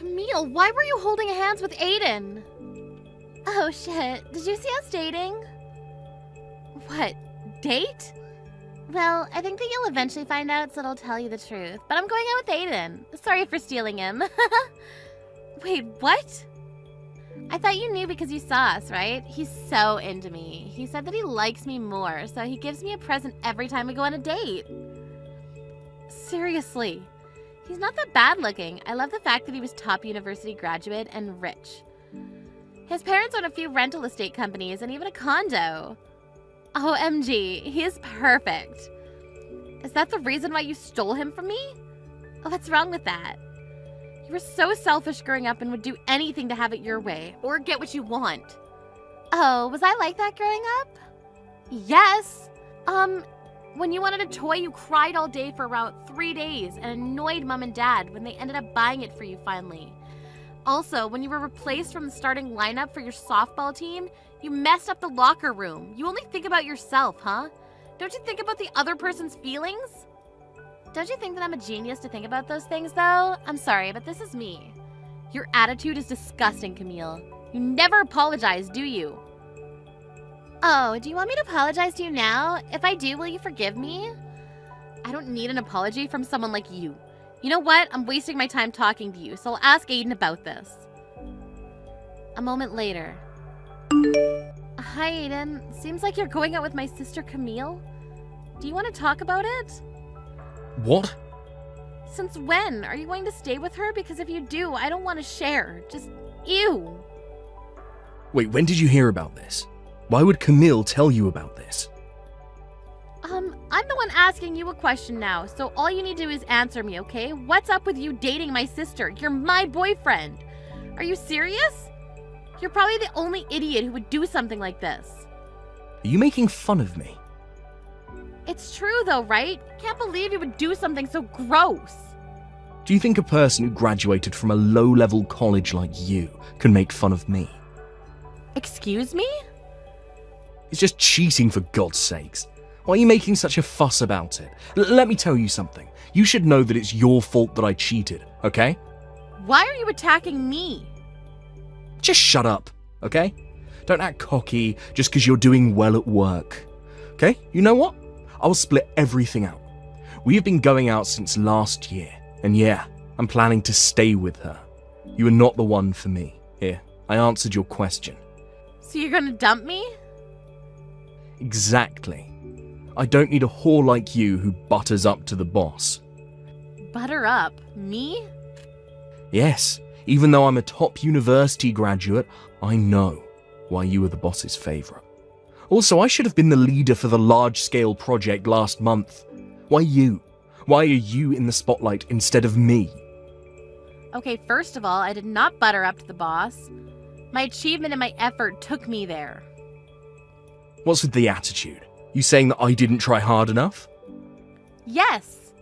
Camille, why were you holding hands with Aiden? Oh shit, did you see us dating? What, date? Well, I think that you'll eventually find out, so I'll tell you the truth. But I'm going out with Aiden. Sorry for stealing him. Wait, what? I thought you knew because you saw us, right? He's so into me. He said that he likes me more, so he gives me a present every time we go on a date. Seriously. He's not that bad looking. I love the fact that he was top university graduate and rich. His parents own a few rental estate companies and even a condo. OMG, he is perfect. Is that the reason why you stole him from me? Oh, what's wrong with that? You were so selfish growing up and would do anything to have it your way, or get what you want. Oh, was I like that growing up? Yes. When you wanted a toy, you cried all day for about 3 days and annoyed Mom and Dad when they ended up buying it for you finally. Also, when you were replaced from the starting lineup for your softball team, you messed up the locker room. You only think about yourself, huh? Don't you think about the other person's feelings? Don't you think that I'm a genius to think about those things, though? I'm sorry, but this is me. Your attitude is disgusting, Camille. You never apologize, do you? Oh, do you want me to apologize to you now? If I do, will you forgive me? I don't need an apology from someone like you. You know what? I'm wasting my time talking to you, so I'll ask Aiden about this. A moment later. Hi, Aiden. Seems like you're going out with my sister Camille. Do you want to talk about it? What? Since when? Are you going to stay with her? Because if you do, I don't want to share. Just, ew. Wait, when did you hear about this? Why would Camille tell you about this? I'm the one asking you a question now, so all you need to do is answer me, okay? What's up with you dating my sister? You're my boyfriend. Are you serious? You're probably the only idiot who would do something like this. Are you making fun of me? It's true though, right? Can't believe you would do something so gross. Do you think a person who graduated from a low-level college like you can make fun of me? Excuse me? It's just cheating, for God's sakes. Why are you making such a fuss about it? Let me tell you something. You should know that it's your fault that I cheated, okay? Why are you attacking me? Just shut up, okay? Don't act cocky just because you're doing well at work. Okay? You know what? I'll split everything out. We have been going out since last year, and yeah, I'm planning to stay with her. You are not the one for me. Here, I answered your question. So you're gonna dump me? Exactly. I don't need a whore like you who butters up to the boss. Butter up? Me? Yes, even though I'm a top university graduate, I know why you were the boss's favourite. Also, I should have been the leader for the large-scale project last month. Why you? Why are you in the spotlight instead of me? Okay, first of all, I did not butter up to the boss. My achievement and my effort took me there. What's with the attitude? You saying that I didn't try hard enough? Yes.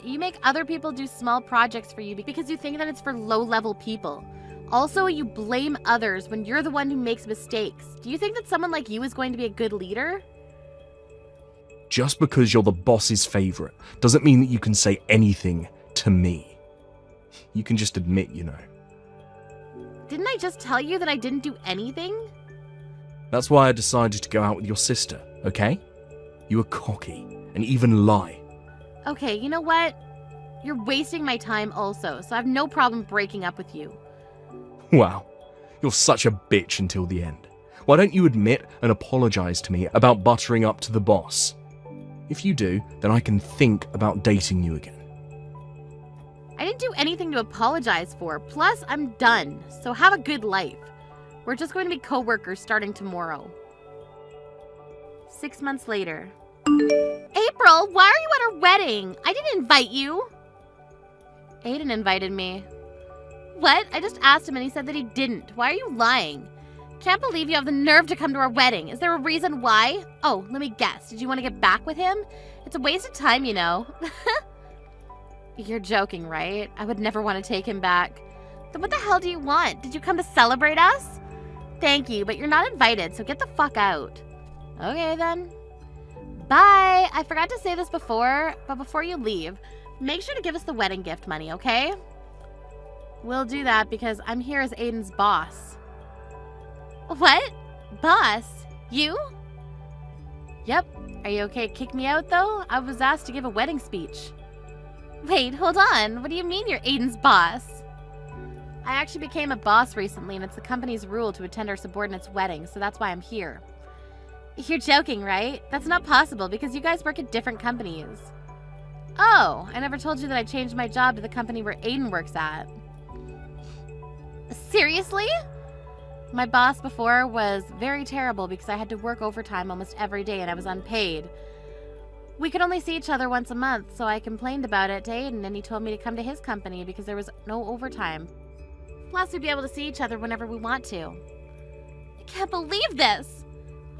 You make other people do small projects for you because you think that it's for low-level people. Also, you blame others when you're the one who makes mistakes. Do you think that someone like you is going to be a good leader? Just because you're the boss's favourite doesn't mean that you can say anything to me. You can just admit, you know. Didn't I just tell you that I didn't do anything? That's why I decided to go out with your sister, okay? You were cocky and even lie. Okay, you know what? You're wasting my time also, so I have no problem breaking up with you. Wow, you're such a bitch until the end. Why don't you admit and apologize to me about buttering up to the boss? If you do, then I can think about dating you again. I didn't do anything to apologize for. Plus, I'm done, so have a good life. We're just going to be co-workers starting tomorrow. 6 months later. April, why are you at our wedding? I didn't invite you. Aiden invited me. What? I just asked him and he said that he didn't. Why are you lying? Can't believe you have the nerve to come to our wedding. Is there a reason why? Oh, let me guess. Did you want to get back with him? It's a waste of time, you know. You're joking, right? I would never want to take him back. Then what the hell do you want? Did you come to celebrate us? Thank you, but you're not invited, so get the fuck out. Okay, then. Bye. I forgot to say this before, but before you leave, make sure to give us the wedding gift money, okay? We'll do that because I'm here as Aiden's boss. What? Boss? You? Yep. Are you okay to kick me out, though? I was asked to give a wedding speech. Wait, hold on. What do you mean you're Aiden's boss? I actually became a boss recently, and it's the company's rule to attend our subordinates' weddings, so that's why I'm here. You're joking, right? That's not possible because you guys work at different companies. Oh, I never told you that I changed my job to the company where Aiden works at. Seriously? My boss before was very terrible because I had to work overtime almost every day and I was unpaid. We could only see each other once a month, so I complained about it to Aiden and he told me to come to his company because there was no overtime. Plus, we'd be able to see each other whenever we want to. I can't believe this!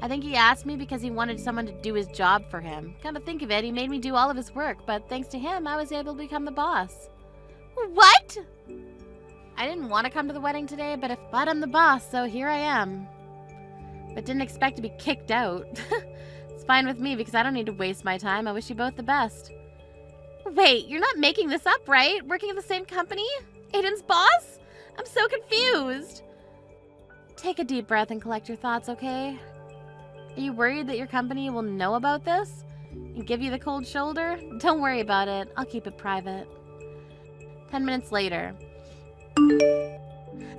I think he asked me because he wanted someone to do his job for him. Come to think of it, he made me do all of his work, but thanks to him, I was able to become the boss. What? I didn't want to come to the wedding today, but I'm the boss, so here I am. But didn't expect to be kicked out. It's fine with me because I don't need to waste my time. I wish you both the best. Wait, you're not making this up, right? Working at the same company? Aiden's boss? I'm so confused. Take a deep breath and collect your thoughts, okay? Are you worried that your company will know about this and give you the cold shoulder? Don't worry about it. I'll keep it private. 10 minutes later.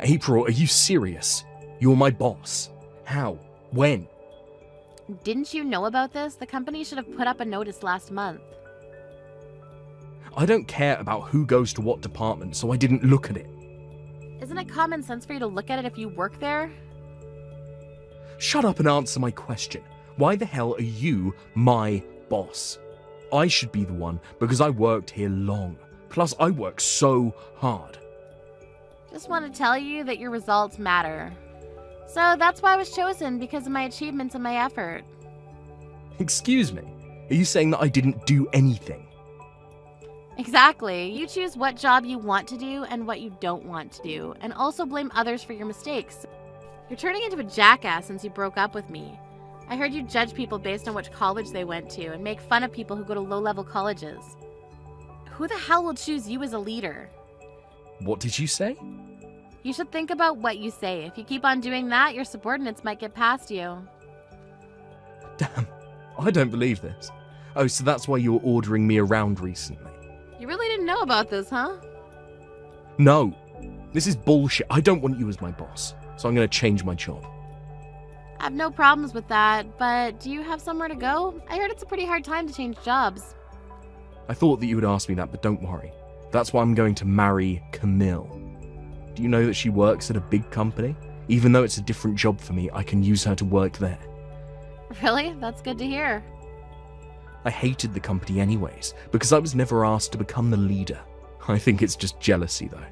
April, are you serious? You're my boss. How? When? Didn't you know about this? The company should have put up a notice last month. I don't care about who goes to what department, so I didn't look at it. Isn't it common sense for you to look at it if you work there? Shut up and answer my question. Why the hell are you my boss? I should be the one because I worked here long. Plus, I work so hard. Just want to tell you that your results matter. So that's why I was chosen, because of my achievements and my effort. Excuse me, are you saying that I didn't do anything? Exactly. You choose what job you want to do and what you don't want to do, and also blame others for your mistakes. You're turning into a jackass since you broke up with me. I heard you judge people based on which college they went to and make fun of people who go to low-level colleges. Who the hell will choose you as a leader? What did you say? You should think about what you say. If you keep on doing that, your subordinates might get past you. Damn, I don't believe this. Oh, so that's why you were ordering me around recently. You really didn't know about this, huh? No, this is bullshit. I don't want you as my boss, so I'm going to change my job. I have no problems with that, but do you have somewhere to go? I heard it's a pretty hard time to change jobs. I thought that you would ask me that, but don't worry. That's why I'm going to marry Camille. Do you know that she works at a big company? Even though it's a different job for me, I can use her to work there. Really? That's good to hear. I hated the company anyways, because I was never asked to become the leader. I think it's just jealousy, though.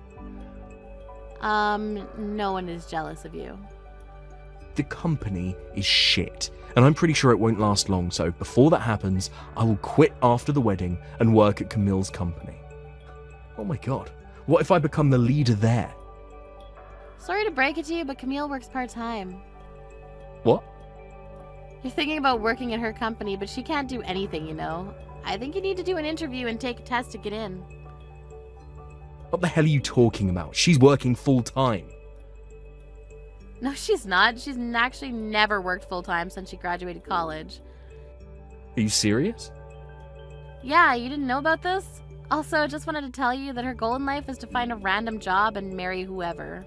No one is jealous of you. The company is shit, and I'm pretty sure it won't last long, so before that happens, I will quit after the wedding and work at Camille's company. Oh my god, what if I become the leader there? Sorry to break it to you, but Camille works part-time. What? You're thinking about working at her company, but she can't do anything, you know. I think you need to do an interview and take a test to get in. What the hell are you talking about? She's working full-time. No, she's not. She's actually never worked full-time since she graduated college. Are you serious? Yeah, you didn't know about this? Also, just wanted to tell you that her goal in life is to find a random job and marry whoever.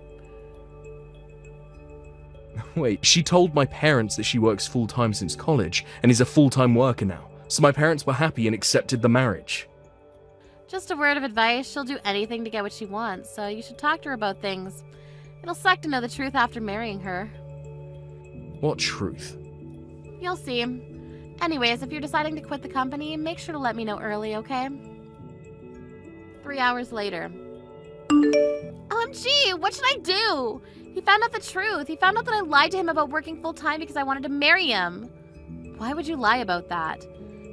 Wait, she told my parents that she works full-time since college and is a full-time worker now, so my parents were happy and accepted the marriage. Just a word of advice, she'll do anything to get what she wants, so you should talk to her about things. It'll suck to know the truth after marrying her. What truth? You'll see. Anyways, if you're deciding to quit the company, make sure to let me know early, okay? 3 hours later. OMG, what should I do? He found out the truth. He found out that I lied to him about working full-time because I wanted to marry him. Why would you lie about that?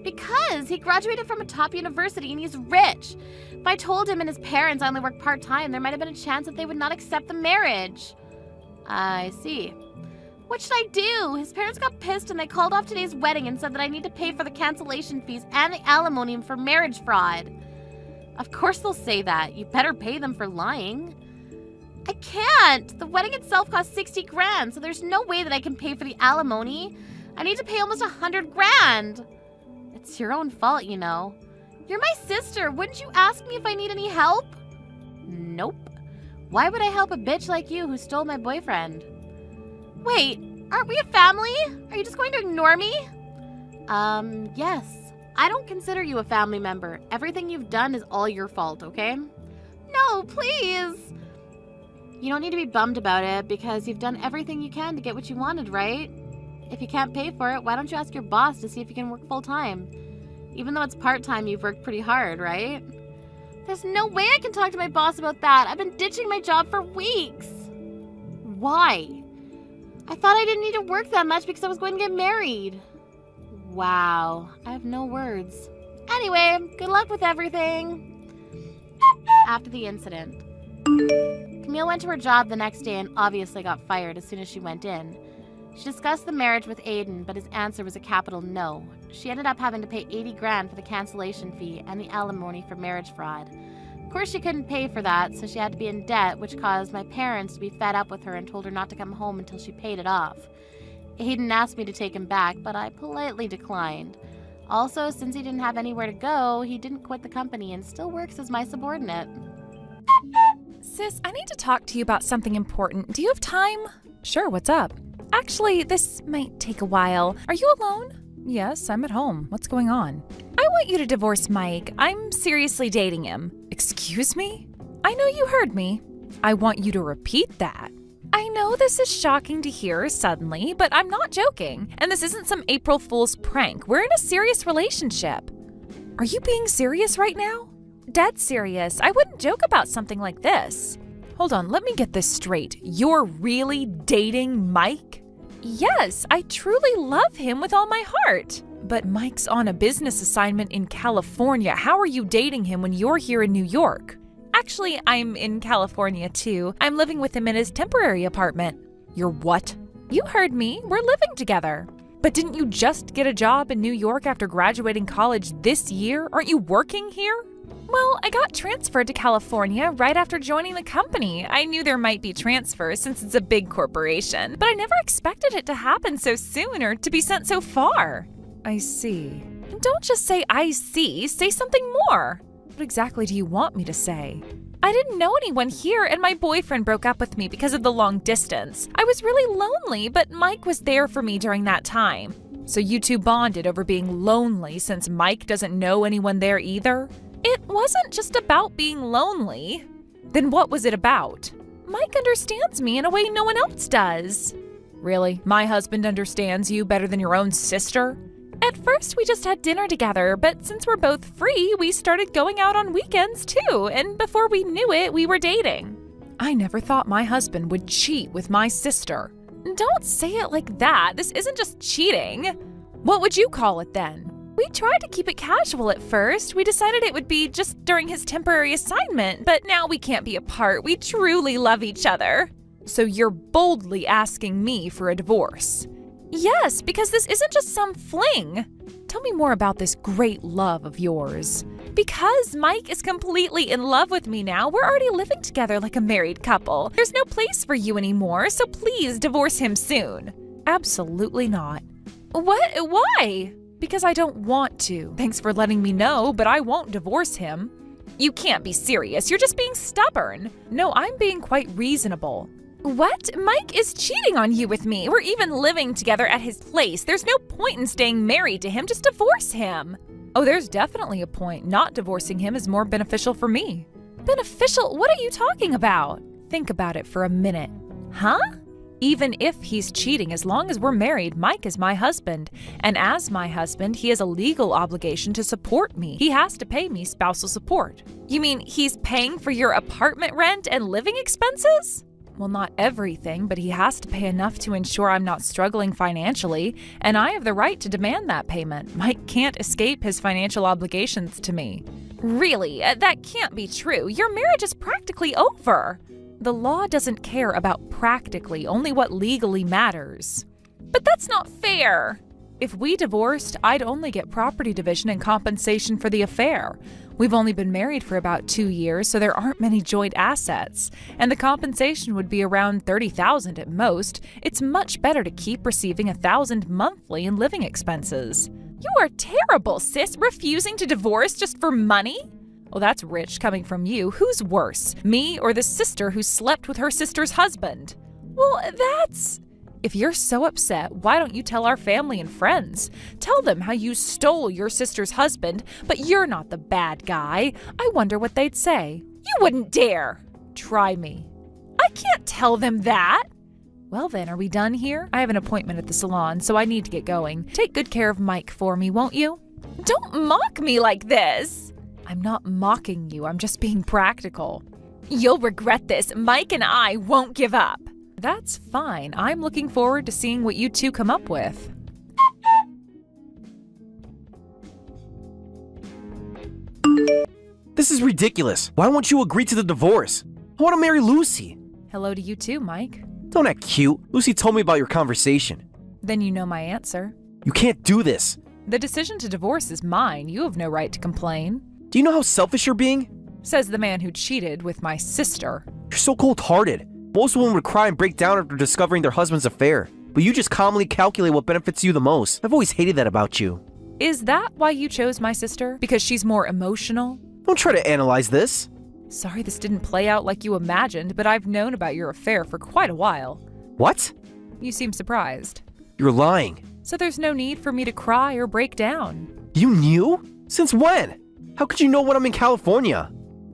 Because he graduated from a top university and he's rich. If I told him and his parents I only work part-time, there might have been a chance that they would not accept the marriage. I see. What should I do? His parents got pissed and they called off today's wedding and said that I need to pay for the cancellation fees and the alimony for marriage fraud. Of course they'll say that. You better pay them for lying. I can't! The wedding itself cost 60 grand, so there's no way that I can pay for the alimony. I need to pay almost 100 grand. It's your own fault, you know. You're my sister. Wouldn't you ask me if I need any help? Nope. Why would I help a bitch like you who stole my boyfriend? Wait, aren't we a family? Are you just going to ignore me? Yes. I don't consider you a family member. Everything you've done is all your fault, okay? No, please. You don't need to be bummed about it because you've done everything you can to get what you wanted, right? If you can't pay for it, why don't you ask your boss to see if you can work full-time? Even though it's part-time, you've worked pretty hard, right? There's no way I can talk to my boss about that. I've been ditching my job for weeks. Why? I thought I didn't need to work that much because I was going to get married. Wow, I have no words. Anyway, good luck with everything. After the incident, Camille went to her job the next day and obviously got fired as soon as she went in. She discussed the marriage with Aiden, but his answer was a capital no. She ended up having to pay 80 grand for the cancellation fee and the alimony for marriage fraud. Of course, she couldn't pay for that, so she had to be in debt, which caused my parents to be fed up with her and told her not to come home until she paid it off. Aiden asked me to take him back, but I politely declined. Also, since he didn't have anywhere to go, he didn't quit the company and still works as my subordinate. Sis, I need to talk to you about something important. Do you have time? Sure, what's up? Actually, this might take a while. Are you alone? Yes, I'm at home. What's going on? I want you to divorce Mike. I'm seriously dating him. Excuse me? I know you heard me. I want you to repeat that. I know this is shocking to hear suddenly, but I'm not joking. And this isn't some April Fool's prank. We're in a serious relationship. Are you being serious right now? Dead serious. I wouldn't joke about something like this. Hold on, let me get this straight. You're really dating Mike? Yes, I truly love him with all my heart. But Mike's on a business assignment in California. How are you dating him when you're here in New York? Actually, I'm in California too. I'm living with him in his temporary apartment. You're what? You heard me. We're living together. But didn't you just get a job in New York after graduating college this year? Aren't you working here? Well, I got transferred to California right after joining the company. I knew there might be transfers since it's a big corporation, but I never expected it to happen so soon or to be sent so far. I see. Don't just say I see, say something more. What exactly do you want me to say? I didn't know anyone here and my boyfriend broke up with me because of the long distance. I was really lonely, but Mike was there for me during that time. So you two bonded over being lonely since Mike doesn't know anyone there either? It wasn't just about being lonely. Then what was it about? Mike understands me in a way no one else does. Really? My husband understands you better than your own sister? At first, we just had dinner together, but since we're both free, we started going out on weekends too, and before we knew it, we were dating. I never thought my husband would cheat with my sister. Don't say it like that. This isn't just cheating. What would you call it then? We tried to keep it casual at first. We decided it would be just during his temporary assignment, but now we can't be apart. We truly love each other. So you're boldly asking me for a divorce? Yes, because this isn't just some fling. Tell me more about this great love of yours. Because Mike is completely in love with me now, we're already living together like a married couple. There's no place for you anymore, so please divorce him soon. Absolutely not. What? Why? Because I don't want to. Thanks for letting me know, but I won't divorce him. You can't be serious. You're just being stubborn. No, I'm being quite reasonable. What? Mike is cheating on you with me. We're even living together at his place. There's no point in staying married to him. Just divorce him. Oh, there's definitely a point. Not divorcing him is more beneficial for me. Beneficial? What are you talking about? Think about it for a minute. Huh? Even if he's cheating, as long as we're married, Mike is my husband. And as my husband, he has a legal obligation to support me. He has to pay me spousal support. You mean he's paying for your apartment rent and living expenses? Well, not everything, but he has to pay enough to ensure I'm not struggling financially, and I have the right to demand that payment. Mike can't escape his financial obligations to me. Really? That can't be true. Your marriage is practically over. The law doesn't care about practically, only what legally matters. But that's not fair. If we divorced, I'd only get property division and compensation for the affair. We've only been married for about 2 years, so there aren't many joint assets, and the compensation would be around $30,000 at most. It's much better to keep receiving $1,000 monthly in living expenses. You are terrible, sis, refusing to divorce just for money? Well, that's rich coming from you. Who's worse, me or the sister who slept with her sister's husband? Well, that's... If you're so upset, why don't you tell our family and friends? Tell them how you stole your sister's husband, but you're not the bad guy. I wonder what they'd say. You wouldn't dare. Try me. I can't tell them that. Well then, are we done here? I have an appointment at the salon, so I need to get going. Take good care of Mike for me, won't you? Don't mock me like this. I'm not mocking you, I'm just being practical. You'll regret this. Mike and I won't give up. That's fine. I'm looking forward to seeing what you two come up with. This is ridiculous. Why won't you agree to the divorce? I want to marry Lucy. Hello to you too, Mike. Don't act cute. Lucy told me about your conversation. Then you know my answer. You can't do this. The decision to divorce is mine. You have no right to complain. Do you know how selfish you're being? Says the man who cheated with my sister. You're so cold-hearted. Most women would cry and break down after discovering their husband's affair. But you just calmly calculate what benefits you the most. I've always hated that about you. Is that why you chose my sister? Because she's more emotional? Don't try to analyze this. Sorry this didn't play out like you imagined, but I've known about your affair for quite a while. What? You seem surprised. You're lying. So there's no need for me to cry or break down. You knew? Since when? How could you know when I'm in California?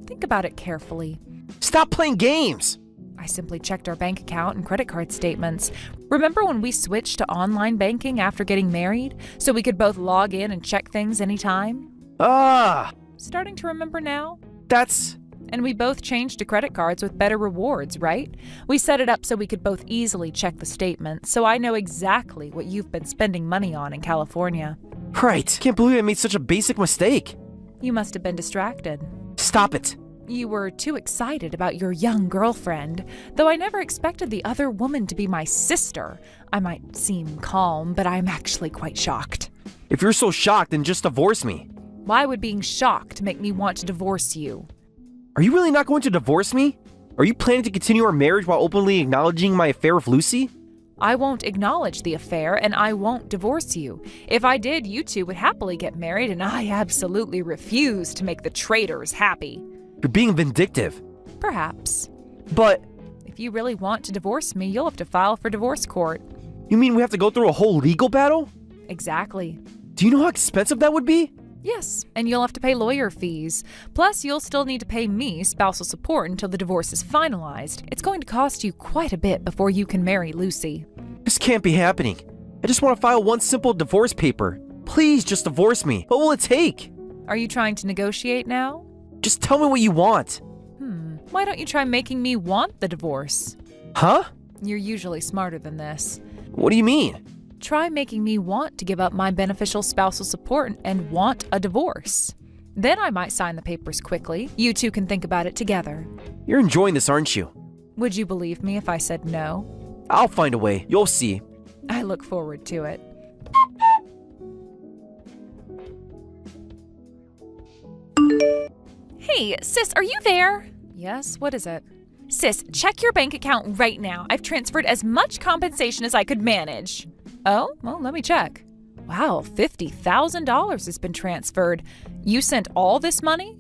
Think about it carefully. Stop playing games! I simply checked our bank account and credit card statements. Remember when we switched to online banking after getting married, so we could both log in and check things anytime? Ah! Starting to remember now? That's... And we both changed to credit cards with better rewards, right? We set it up so we could both easily check the statement, so I know exactly what you've been spending money on in California. Right. Can't believe I made such a basic mistake. You must have been distracted. Stop it. You were too excited about your young girlfriend, though I never expected the other woman to be my sister. I might seem calm, but I'm actually quite shocked. If you're so shocked, then just divorce me. Why would being shocked make me want to divorce you? Are you really not going to divorce me? Are you planning to continue our marriage while openly acknowledging my affair with Lucy? I won't acknowledge the affair, and I won't divorce you. If I did, you two would happily get married, and I absolutely refuse to make the traitors happy. You're being vindictive. Perhaps. But... If you really want to divorce me, you'll have to file for divorce court. You mean we have to go through a whole legal battle? Exactly. Do you know how expensive that would be? Yes, and you'll have to pay lawyer fees. Plus, you'll still need to pay me spousal support until the divorce is finalized. It's going to cost you quite a bit before you can marry Lucy. This can't be happening. I just want to file one simple divorce paper. Please just divorce me. What will it take? Are you trying to negotiate now? Just tell me what you want. Why don't you try making me want the divorce? Huh? You're usually smarter than this. What do you mean? Try making me want to give up my beneficial spousal support and want a divorce. Then I might sign the papers quickly. You two can think about it together. You're enjoying this, aren't you? Would you believe me if I said no? I'll find a way. You'll see. I look forward to it. Hey, sis, are you there? Yes, what is it? Sis, check your bank account right now. I've transferred as much compensation as I could manage. Oh, well, let me check. Wow, $50,000 has been transferred. You sent all this money?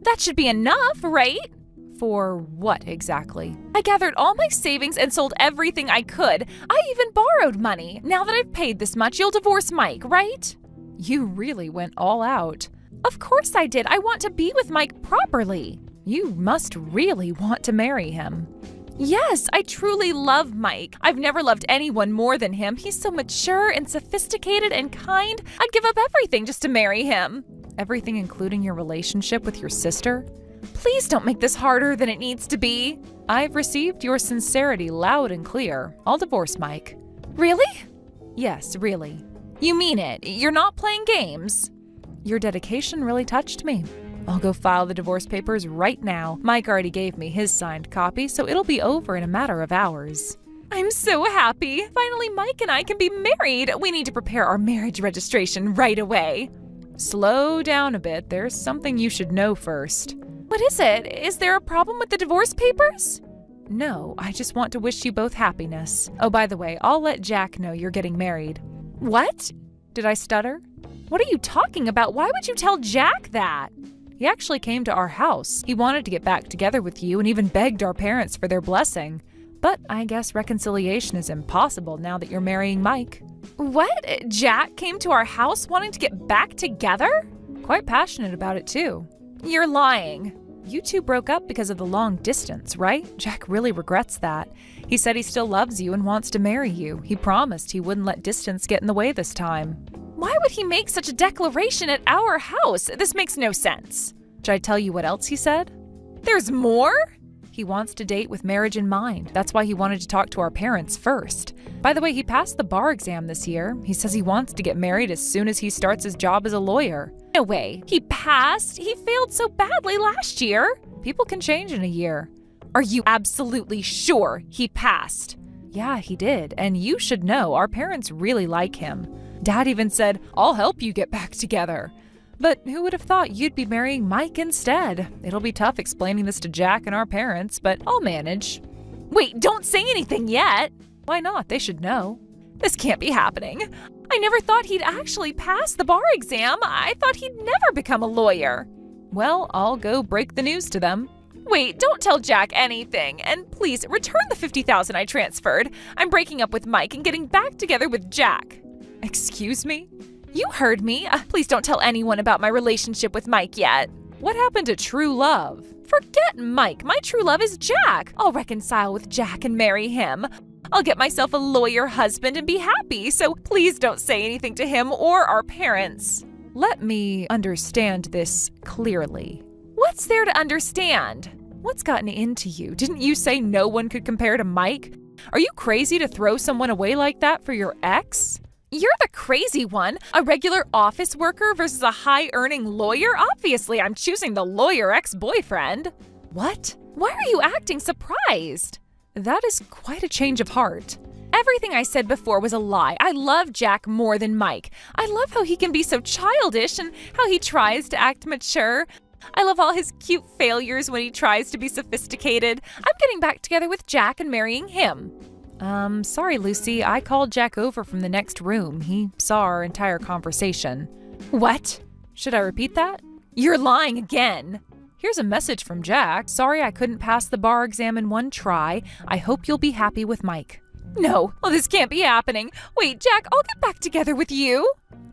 That should be enough, right? For what exactly? I gathered all my savings and sold everything I could. I even borrowed money. Now that I've paid this much, you'll divorce Mike, right? You really went all out. Of course I did. I want to be with Mike properly. You must really want to marry him. Yes, I truly love Mike. I've never loved anyone more than him. He's so mature and sophisticated and kind. I'd give up everything just to marry him. Everything including your relationship with your sister? Please don't make this harder than it needs to be. I've received your sincerity loud and clear. I'll divorce Mike. Really? Yes, really. You mean it? You're not playing games? Your dedication really touched me. I'll go file the divorce papers right now. Mike already gave me his signed copy, so it'll be over in a matter of hours. I'm so happy. Finally, Mike and I can be married. We need to prepare our marriage registration right away. Slow down a bit. There's something you should know first. What is it? Is there a problem with the divorce papers? No, I just want to wish you both happiness. Oh, by the way, I'll let Jack know you're getting married. What? Did I stutter? What are you talking about? Why would you tell Jack that? He actually came to our house. He wanted to get back together with you and even begged our parents for their blessing. But I guess reconciliation is impossible now that you're marrying Mike. What? Jack came to our house wanting to get back together? Quite passionate about it too. You're lying. You two broke up because of the long distance, right? Jack really regrets that. He said he still loves you and wants to marry you. He promised he wouldn't let distance get in the way this time. Why would he make such a declaration at our house? This makes no sense. Should I tell you what else he said? There's more? He wants to date with marriage in mind. That's why he wanted to talk to our parents first. By the way, he passed the bar exam this year. He says he wants to get married as soon as he starts his job as a lawyer. No way. He passed? He failed so badly last year. People can change in a year. Are you absolutely sure he passed? Yeah, he did. And you should know, our parents really like him. Dad even said, I'll help you get back together. But who would have thought you'd be marrying Mike instead? It'll be tough explaining this to Jack and our parents, but I'll manage. Wait, don't say anything yet. Why not? They should know. This can't be happening. I never thought he'd actually pass the bar exam. I thought he'd never become a lawyer. Well, I'll go break the news to them. Wait, don't tell Jack anything. And please, return the $50,000 I transferred. I'm breaking up with Mike and getting back together with Jack. Excuse me? You heard me. Please don't tell anyone about my relationship with Mike yet. What happened to true love? Forget Mike. My true love is Jack. I'll reconcile with Jack and marry him. I'll get myself a lawyer husband and be happy, so please don't say anything to him or our parents. Let me understand this clearly. What's there to understand? What's gotten into you? Didn't you say no one could compare to Mike? Are you crazy to throw someone away like that for your ex? You're the crazy one. A regular office worker versus a high-earning lawyer? Obviously, I'm choosing the lawyer ex-boyfriend. What? Why are you acting surprised? That is quite a change of heart. Everything I said before was a lie. I love Jack more than Mike. I love how he can be so childish and how he tries to act mature. I love all his cute failures when he tries to be sophisticated. I'm getting back together with Jack and marrying him. Sorry, Lucy. I called Jack over from the next room. He saw our entire conversation. What? Should I repeat that? You're lying again. Here's a message from Jack. Sorry I couldn't pass the bar exam in one try. I hope you'll be happy with Mike. No, well, this can't be happening. Wait, Jack, I'll get back together with you.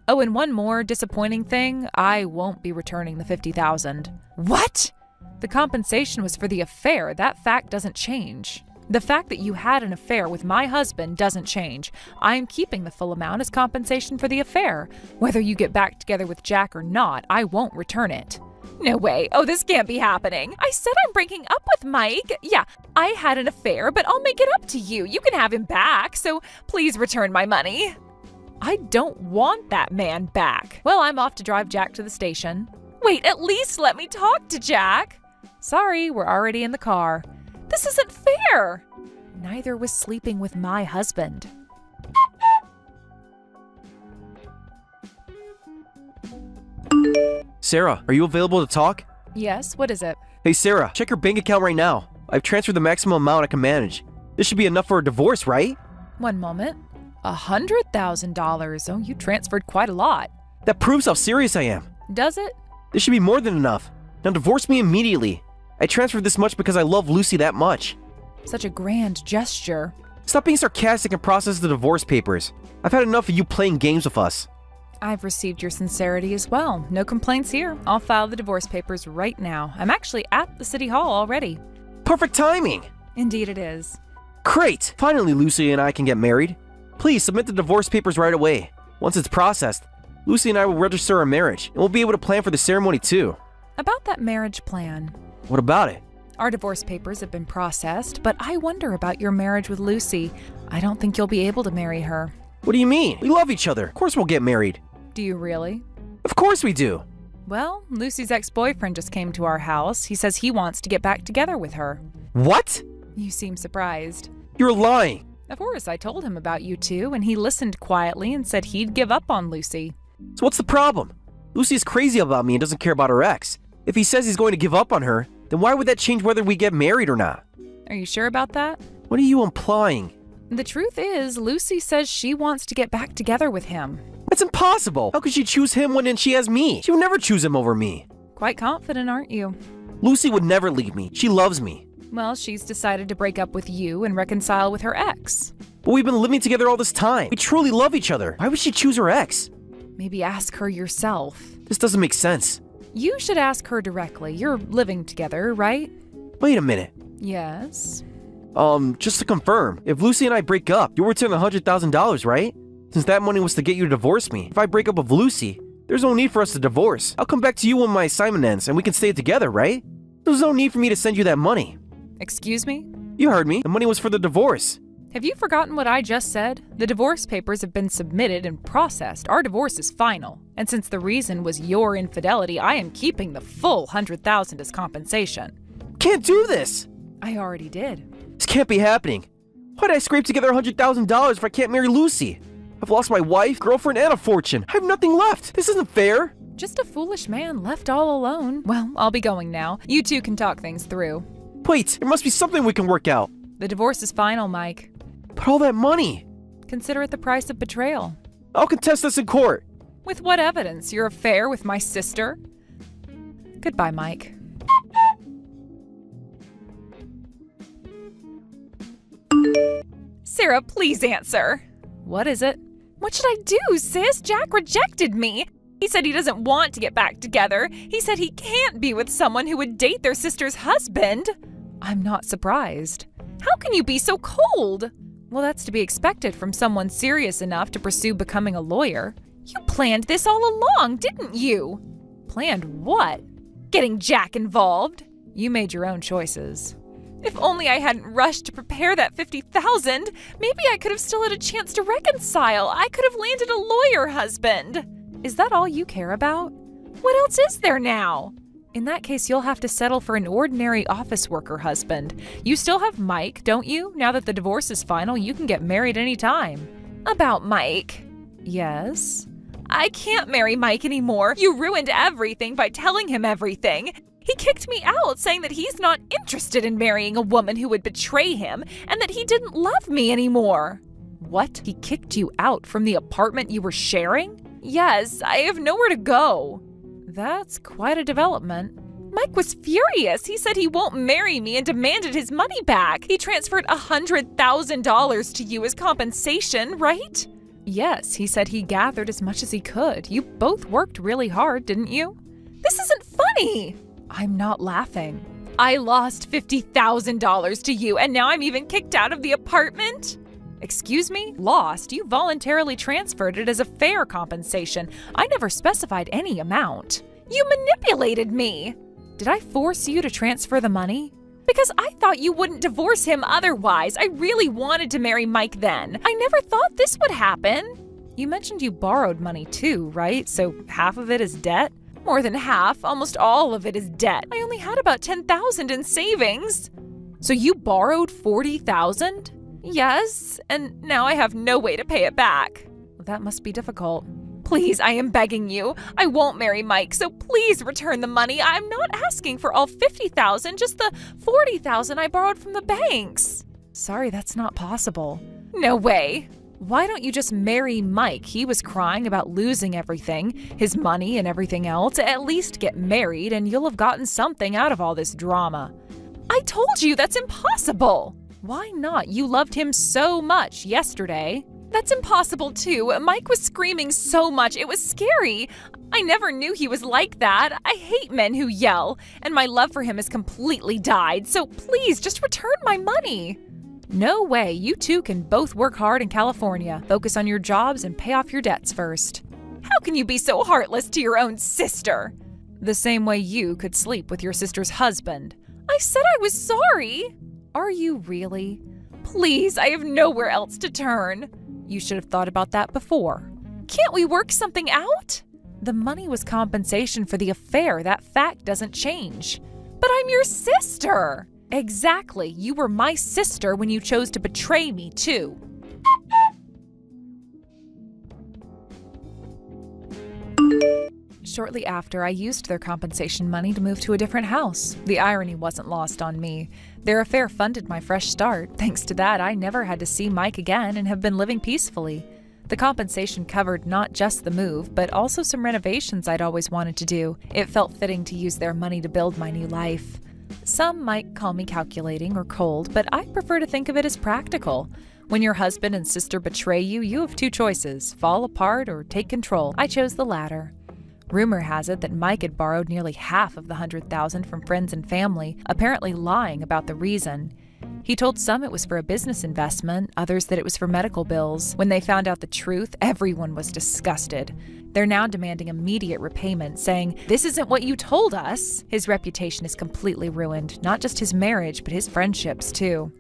Oh, and one more disappointing thing. I won't be returning the $50,000. What? The compensation was for the affair. That fact doesn't change. The fact that you had an affair with my husband doesn't change. I'm keeping the full amount as compensation for the affair. Whether you get back together with Jack or not, I won't return it. No way. Oh, this can't be happening. I said I'm breaking up with Mike. Yeah, I had an affair, but I'll make it up to you. You can have him back, so please return my money. I don't want that man back. Well, I'm off to drive Jack to the station. Wait, at least let me talk to Jack. Sorry, we're already in the car. This isn't fair. Neither was sleeping with my husband. Sarah, are you available to talk? Yes, what is it? Hey Sarah, check your bank account right now. I've transferred the maximum amount I can manage. This should be enough for a divorce, right? One moment. $100,000. Oh, you transferred quite a lot. That proves how serious I am. Does it? This should be more than enough. Now divorce me immediately. I transferred this much because I love Lucy that much. Such a grand gesture. Stop being sarcastic and process the divorce papers. I've had enough of you playing games with us. I've received your sincerity as well. No complaints here. I'll file the divorce papers right now. I'm actually at the city hall already. Perfect timing! Indeed it is. Great! Finally, Lucy and I can get married. Please submit the divorce papers right away. Once it's processed, Lucy and I will register our marriage, and we'll be able to plan for the ceremony too. About that marriage plan. What about it? Our divorce papers have been processed, but I wonder about your marriage with Lucy. I don't think you'll be able to marry her. What do you mean? We love each other. Of course we'll get married. Do you really? Of course we do. Well, Lucy's ex-boyfriend just came to our house. He says he wants to get back together with her. What? You seem surprised. You're lying. Of course, I told him about you two, and he listened quietly and said he'd give up on Lucy. So what's the problem? Lucy is crazy about me and doesn't care about her ex. If he says he's going to give up on her, then why would that change whether we get married or not? Are you sure about that? What are you implying? The truth is, Lucy says she wants to get back together with him. That's impossible! How could she choose him when she has me? She would never choose him over me. Quite confident, aren't you? Lucy would never leave me. She loves me. Well, she's decided to break up with you and reconcile with her ex. But we've been living together all this time. We truly love each other. Why would she choose her ex? Maybe ask her yourself. This doesn't make sense. You should ask her directly. You're living together, right? Wait a minute. Yes. Just to confirm, if Lucy and I break up, you'll return the $100,000, right? Since that money was to get you to divorce me. If I break up with Lucy, there's no need for us to divorce. I'll come back to you when my assignment ends and we can stay together, right? There's no need for me to send you that money. Excuse me? You heard me. The money was for the divorce. Have you forgotten what I just said? The divorce papers have been submitted and processed. Our divorce is final. And since the reason was your infidelity, I am keeping the full $100,000 as compensation. Can't do this! I already did. This can't be happening. Why'd I scrape together $100,000 if I can't marry Lucy? I've lost my wife, girlfriend, and a fortune. I have nothing left. This isn't fair. Just a foolish man left all alone. Well, I'll be going now. You two can talk things through. Wait, there must be something we can work out. The divorce is final, Mike. But all that money. Consider it the price of betrayal. I'll contest this in court. With what evidence? Your affair with my sister? Goodbye, Mike. Sarah, please answer. What is it? What should I do, sis? Jack rejected me. He said he doesn't want to get back together. He said he can't be with someone who would date their sister's husband. I'm not surprised. How can you be so cold? Well, that's to be expected from someone serious enough to pursue becoming a lawyer. You planned this all along, didn't you? Planned what? Getting Jack involved? You made your own choices. If only I hadn't rushed to prepare that $50,000, maybe I could have still had a chance to reconcile. I could have landed a lawyer husband. Is that all you care about? What else is there now? In that case, you'll have to settle for an ordinary office worker husband. You still have Mike, don't you? Now that the divorce is final, you can get married anytime. About Mike? Yes. I can't marry Mike anymore. You ruined everything by telling him everything. He kicked me out, saying that he's not interested in marrying a woman who would betray him and that he didn't love me anymore. What? He kicked you out from the apartment you were sharing? Yes, I have nowhere to go. That's quite a development. Mike was furious. He said he won't marry me and demanded his money back. He transferred $100,000 to you as compensation, right? Yes, he said he gathered as much as he could. You both worked really hard, didn't you? This isn't funny. I'm not laughing. I lost $50,000 to you, and now I'm even kicked out of the apartment? Excuse me? Lost? You voluntarily transferred it as a fair compensation. I never specified any amount. You manipulated me. Did I force you to transfer the money? Because I thought you wouldn't divorce him otherwise. I really wanted to marry Mike then. I never thought this would happen. You mentioned you borrowed money too, right? So half of it is debt? More than half, almost all of it is debt. I only had about $10,000 in savings. So you borrowed $40,000? Yes, and now I have no way to pay it back. That must be difficult. Please, I am begging you. I won't marry Mike, so please return the money. I'm not asking for all $50,000, just the $40,000 I borrowed from the banks. Sorry, that's not possible. No way. Why don't you just marry Mike? He was crying about losing everything, his money and everything else. At least get married and you'll have gotten something out of all this drama. I told you that's impossible. Why not? You loved him so much yesterday. That's impossible too. Mike was screaming so much, it was scary. I never knew he was like that. I hate men who yell, and my love for him has completely died, so please just return my money. No way, you two can both work hard in California, focus on your jobs, and pay off your debts first. How can you be so heartless to your own sister? The same way you could sleep with your sister's husband. I said I was sorry. Are you really? Please, I have nowhere else to turn. You should have thought about that before. Can't we work something out? The money was compensation for the affair. That fact doesn't change. But I'm your sister. Exactly. You were my sister when you chose to betray me, too. Shortly after, I used their compensation money to move to a different house. The irony wasn't lost on me. Their affair funded my fresh start. Thanks to that, I never had to see Mike again and have been living peacefully. The compensation covered not just the move, but also some renovations I'd always wanted to do. It felt fitting to use their money to build my new life. Some might call me calculating or cold, but I prefer to think of it as practical. When your husband and sister betray you, you have two choices: fall apart or take control. I chose the latter. Rumor has it that Mike had borrowed nearly half of the $100,000 from friends and family, apparently lying about the reason. He told some it was for a business investment, others that it was for medical bills. When they found out the truth, everyone was disgusted. They're now demanding immediate repayment, saying, "This isn't what you told us." His reputation is completely ruined, not just his marriage, but his friendships too.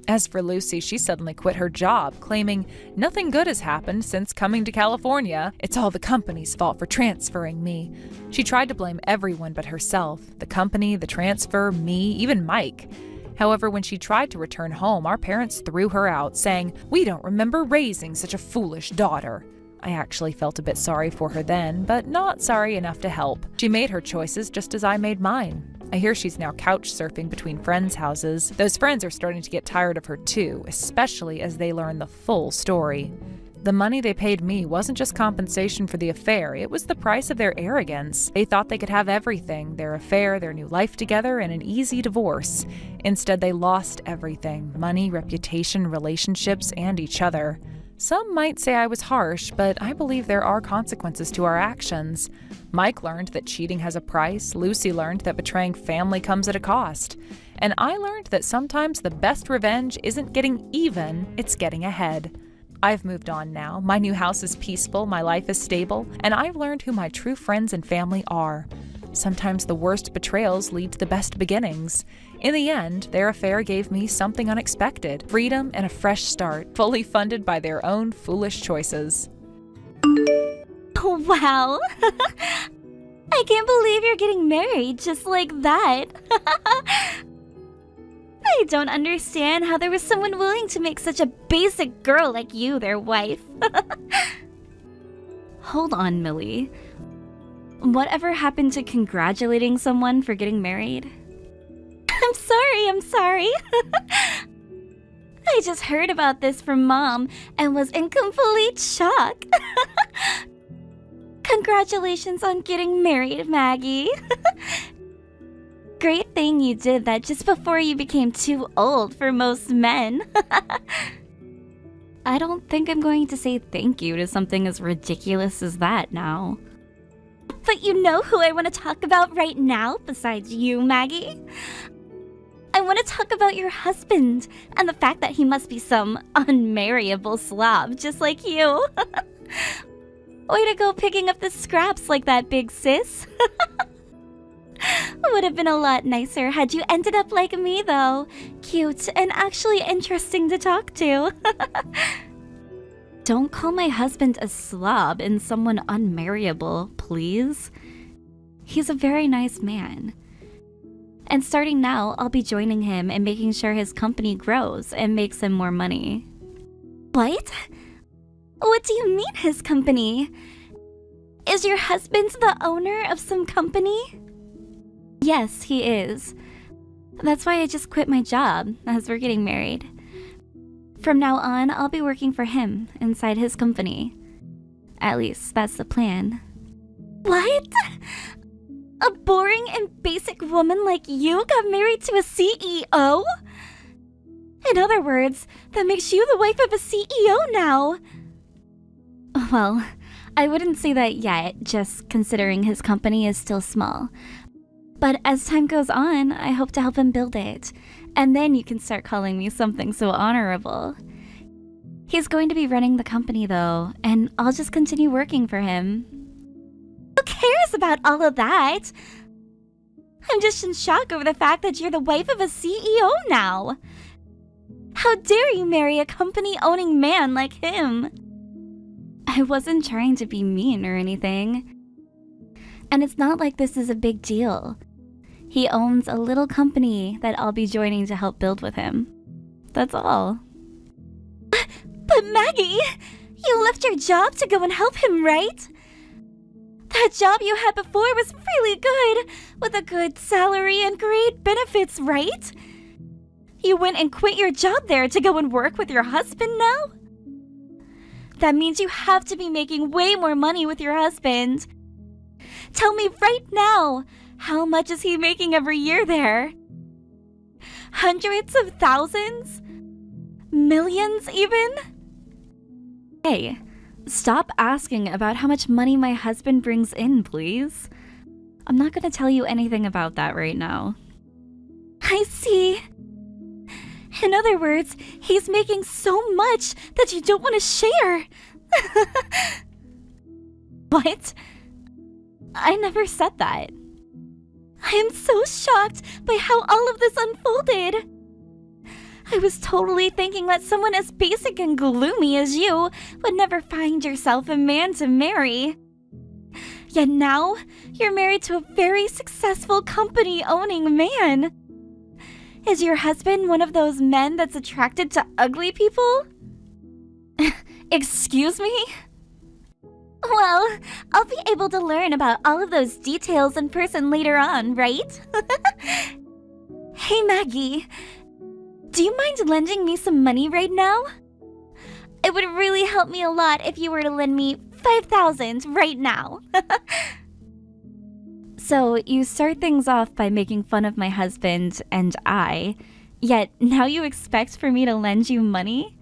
As for Lucy, she suddenly quit her job, claiming nothing good has happened since coming to California. It's all the company's fault for transferring me. She tried to blame everyone but herself: the company, the transfer, me, even Mike. However, when she tried to return home, our parents threw her out, saying, "We don't remember raising such a foolish daughter." I actually felt a bit sorry for her then, but not sorry enough to help. She made her choices just as I made mine. I hear she's now couch surfing between friends' houses. Those friends are starting to get tired of her too, especially as they learn the full story. The money they paid me wasn't just compensation for the affair, it was the price of their arrogance. They thought they could have everything: their affair, their new life together, and an easy divorce. Instead, they lost everything: money, reputation, relationships, and each other. Some might say I was harsh, but I believe there are consequences to our actions. Mike learned that cheating has a price, Lucy learned that betraying family comes at a cost, and I learned that sometimes the best revenge isn't getting even, it's getting ahead. I've moved on now, my new house is peaceful, my life is stable, and I've learned who my true friends and family are. Sometimes the worst betrayals lead to the best beginnings. In the end, their affair gave me something unexpected: freedom and a fresh start, fully funded by their own foolish choices. Wow! I can't believe you're getting married just like that. I don't understand how there was someone willing to make such a basic girl like you their wife. Hold on, Millie. Whatever happened to congratulating someone for getting married? I'm sorry. I just heard about this from Mom and was in complete shock. Congratulations on getting married, Maggie. Great thing you did that just before you became too old for most men. I don't think I'm going to say thank you to something as ridiculous as that now. But you know who I want to talk about right now besides you, Maggie? I want to talk about your husband and the fact that he must be some unmarriable slob just like you. Way to go picking up the scraps like that, big sis. Would have been a lot nicer had you ended up like me, though. Cute and actually interesting to talk to. Don't call my husband a slob and someone unmarriable, please. He's a very nice man. And starting now, I'll be joining him and making sure his company grows and makes him more money. What? What do you mean, his company? Is your husband the owner of some company? Yes, he is. That's why I just quit my job, as we're getting married. From now on, I'll be working for him inside his company. At least, that's the plan. What? A boring and basic woman like you got married to a CEO? In other words, that makes you the wife of a CEO now. Well, I wouldn't say that yet, just considering his company is still small. But as time goes on, I hope to help him build it. And then you can start calling me something so honorable. He's going to be running the company though, and I'll just continue working for him. Who cares about all of that? I'm just in shock over the fact that you're the wife of a CEO now. How dare you marry a company-owning man like him? I wasn't trying to be mean or anything. And it's not like this is a big deal. He owns a little company that I'll be joining to help build with him. That's all. But Maggie, you left your job to go and help him, right? That job you had before was really good, with a good salary and great benefits, right? You went and quit your job there to go and work with your husband now? That means you have to be making way more money with your husband. Tell me right now, how much is he making every year there? Hundreds of thousands? Millions even? Hey, stop asking about how much money my husband brings in, please. I'm not gonna tell you anything about that right now. I see. In other words, he's making so much that you don't want to share. What? I never said that. I am so shocked by how all of this unfolded. I was totally thinking that someone as basic and gloomy as you would never find yourself a man to marry. Yet now, you're married to a very successful company-owning man. Is your husband one of those men that's attracted to ugly people? Excuse me? Well, I'll be able to learn about all of those details in person later on, right? Hey Maggie, do you mind lending me some money right now? It would really help me a lot if you were to lend me 5,000 right now. So you start things off by making fun of my husband and yet now you expect for me to lend you money?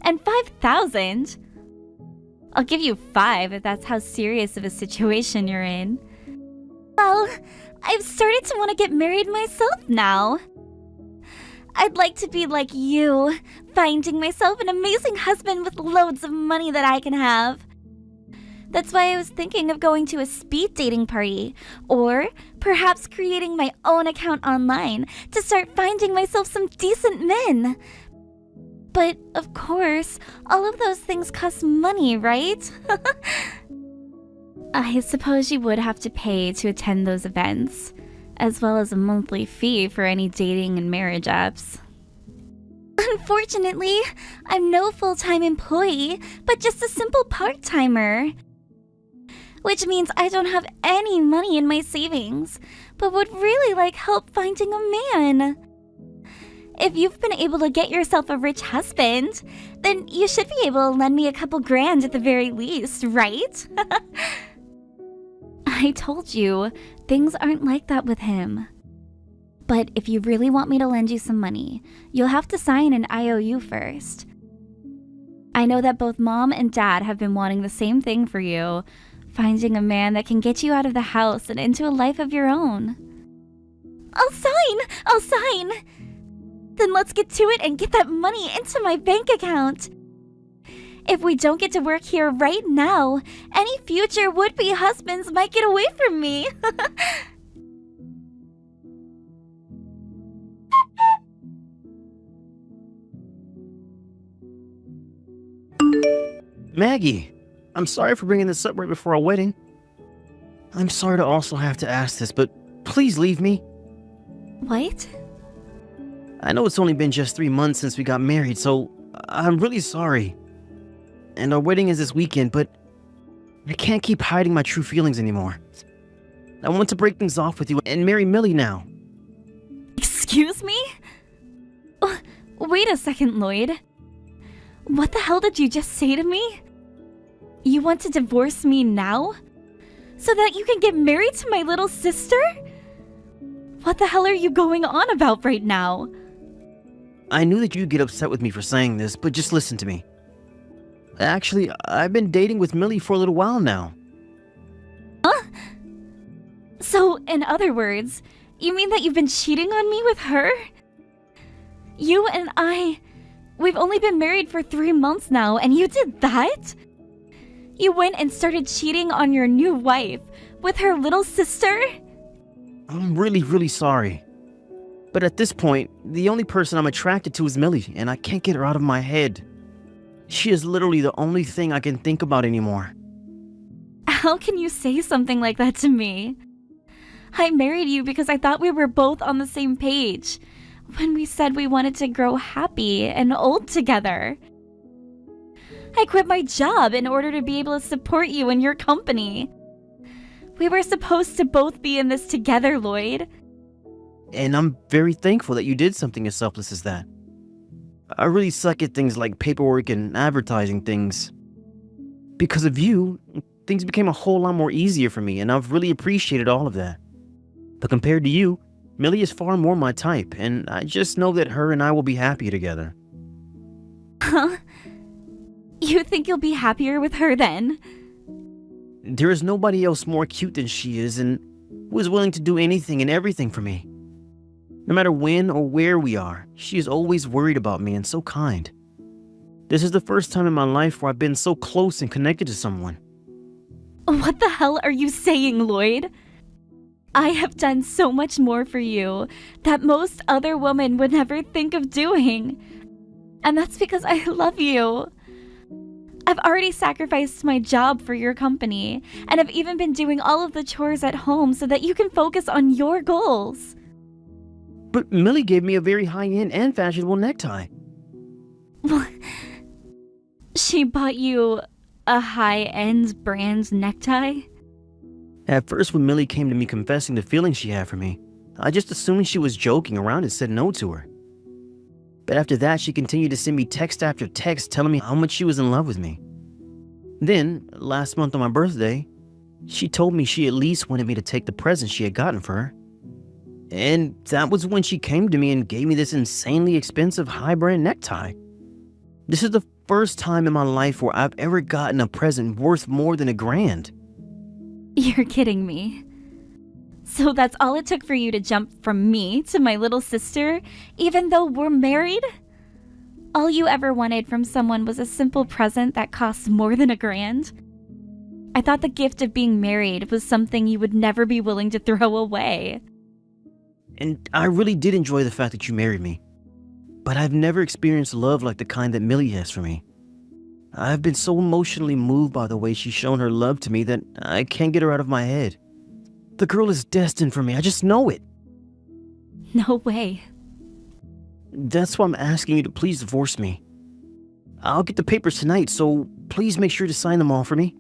And 5,000? I'll give you 5 if that's how serious of a situation you're in. Well, I've started to want to get married myself now. I'd like to be like you, finding myself an amazing husband with loads of money that I can have. That's why I was thinking of going to a speed dating party, or perhaps creating my own account online to start finding myself some decent men. But, of course, all of those things cost money, right? I suppose you would have to pay to attend those events, as well as a monthly fee for any dating and marriage apps. Unfortunately, I'm no full-time employee, but just a simple part-timer. Which means I don't have any money in my savings, but would really like help finding a man. If you've been able to get yourself a rich husband, then you should be able to lend me a couple grand at the very least, right? I told you, things aren't like that with him. But if you really want me to lend you some money, you'll have to sign an IOU first. I know that both Mom and Dad have been wanting the same thing for you, finding a man that can get you out of the house and into a life of your own. I'll sign! Then let's get to it and get that money into my bank account. If we don't get to work here right now, any future would-be husbands might get away from me. Maggie, I'm sorry for bringing this up right before our wedding. I'm sorry to also have to ask this, but please leave me. What? I know it's only been just 3 months since we got married, so I'm really sorry. And our wedding is this weekend, but I can't keep hiding my true feelings anymore. I want to break things off with you and marry Millie now. Excuse me? Wait a second, Lloyd. What the hell did you just say to me? You want to divorce me now? So that you can get married to my little sister? What the hell are you going on about right now? I knew that you'd get upset with me for saying this, but just listen to me. Actually, I've been dating with Millie for a little while now. Huh? So, in other words, you mean that you've been cheating on me with her? You and we've only been married for 3 months now, and you did that? You went and started cheating on your new wife with her little sister? I'm really, really sorry. But at this point, the only person I'm attracted to is Millie, and I can't get her out of my head. She is literally the only thing I can think about anymore. How can you say something like that to me? I married you because I thought we were both on the same page when we said we wanted to grow happy and old together. I quit my job in order to be able to support you and your company. We were supposed to both be in this together, Lloyd. And I'm very thankful that you did something as selfless as that. I really suck at things like paperwork and advertising things. Because of you, things became a whole lot more easier for me, and I've really appreciated all of that. But compared to you, Millie is far more my type, and I just know that her and I will be happy together. Huh? You think you'll be happier with her then? There is nobody else more cute than she is, and who is willing to do anything and everything for me. No matter when or where we are, she is always worried about me and so kind. This is the first time in my life where I've been so close and connected to someone. What the hell are you saying, Lloyd? I have done so much more for you that most other women would never think of doing. And that's because I love you. I've already sacrificed my job for your company, and I've even been doing all of the chores at home so that you can focus on your goals. But Millie gave me a very high-end and fashionable necktie. She bought you a high-end brand necktie? At first, when Millie came to me confessing the feelings she had for me, I just assumed she was joking around and said no to her. But after that, she continued to send me text after text telling me how much she was in love with me. Then, last month on my birthday, she told me she at least wanted me to take the present she had gotten for her. And that was when she came to me and gave me this insanely expensive high-brand necktie. This is the first time in my life where I've ever gotten a present worth more than $1,000. You're kidding me. So that's all it took for you to jump from me to my little sister, even though we're married? All you ever wanted from someone was a simple present that costs more than $1,000? I thought the gift of being married was something you would never be willing to throw away. And I really did enjoy the fact that you married me. But I've never experienced love like the kind that Millie has for me. I've been so emotionally moved by the way she's shown her love to me that I can't get her out of my head. The girl is destined for me, I just know it. No way. That's why I'm asking you to please divorce me. I'll get the papers tonight, so please make sure to sign them all for me.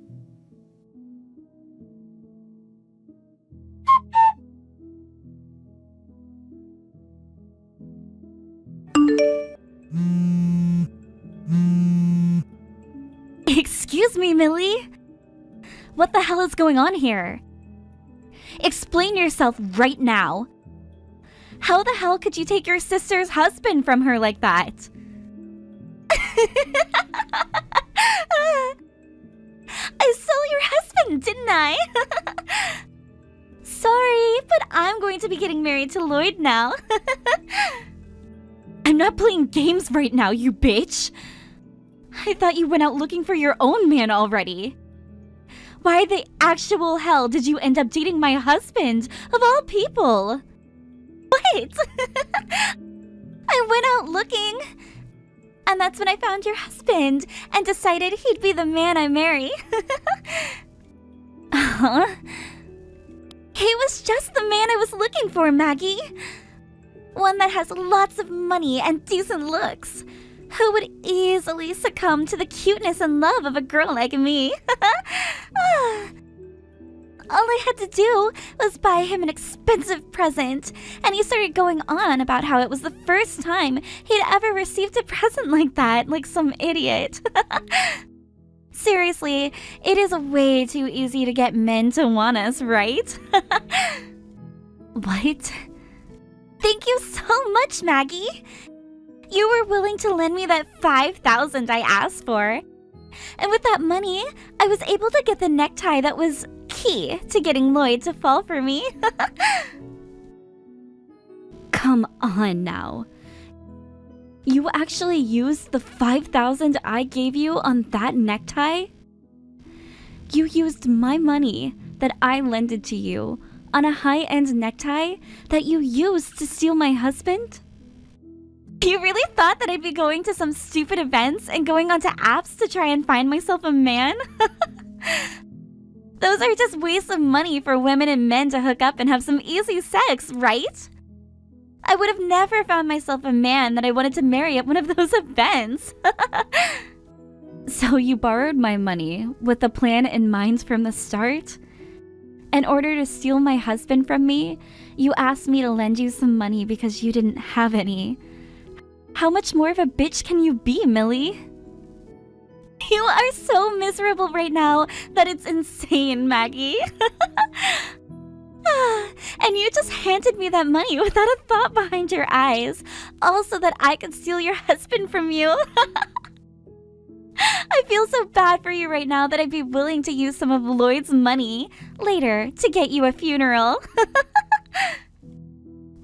Excuse me, Millie? What the hell is going on here? Explain yourself right now. How the hell could you take your sister's husband from her like that? I stole your husband, didn't I? Sorry, but I'm going to be getting married to Lloyd now. I'm not playing games right now, you bitch. I thought you went out looking for your own man already. Why the actual hell did you end up dating my husband, of all people? What? I went out looking, and that's when I found your husband and decided he'd be the man I marry. Huh? He was just the man I was looking for, Maggie. One that has lots of money and decent looks, who would easily succumb to the cuteness and love of a girl like me. All I had to do was buy him an expensive present, and he started going on about how it was the first time he'd ever received a present like that, like some idiot. Seriously, it is way too easy to get men to want us, right? What? Thank you so much, Maggie. You were willing to lend me that $5,000 I asked for. And with that money, I was able to get the necktie that was key to getting Lloyd to fall for me. Come on now. You actually used the $5,000 I gave you on that necktie? You used my money that I lended to you on a high-end necktie that you used to steal my husband? You really thought that I'd be going to some stupid events and going onto apps to try and find myself a man? Those are just wastes of money for women and men to hook up and have some easy sex, right? I would have never found myself a man that I wanted to marry at one of those events. So you borrowed my money with a plan in mind from the start? In order to steal my husband from me, you asked me to lend you some money because you didn't have any. How much more of a bitch can you be, Millie? You are so miserable right now that it's insane, Maggie. And you just handed me that money without a thought behind your eyes, all so that I could steal your husband from you. I feel so bad for you right now that I'd be willing to use some of Lloyd's money later to get you a funeral.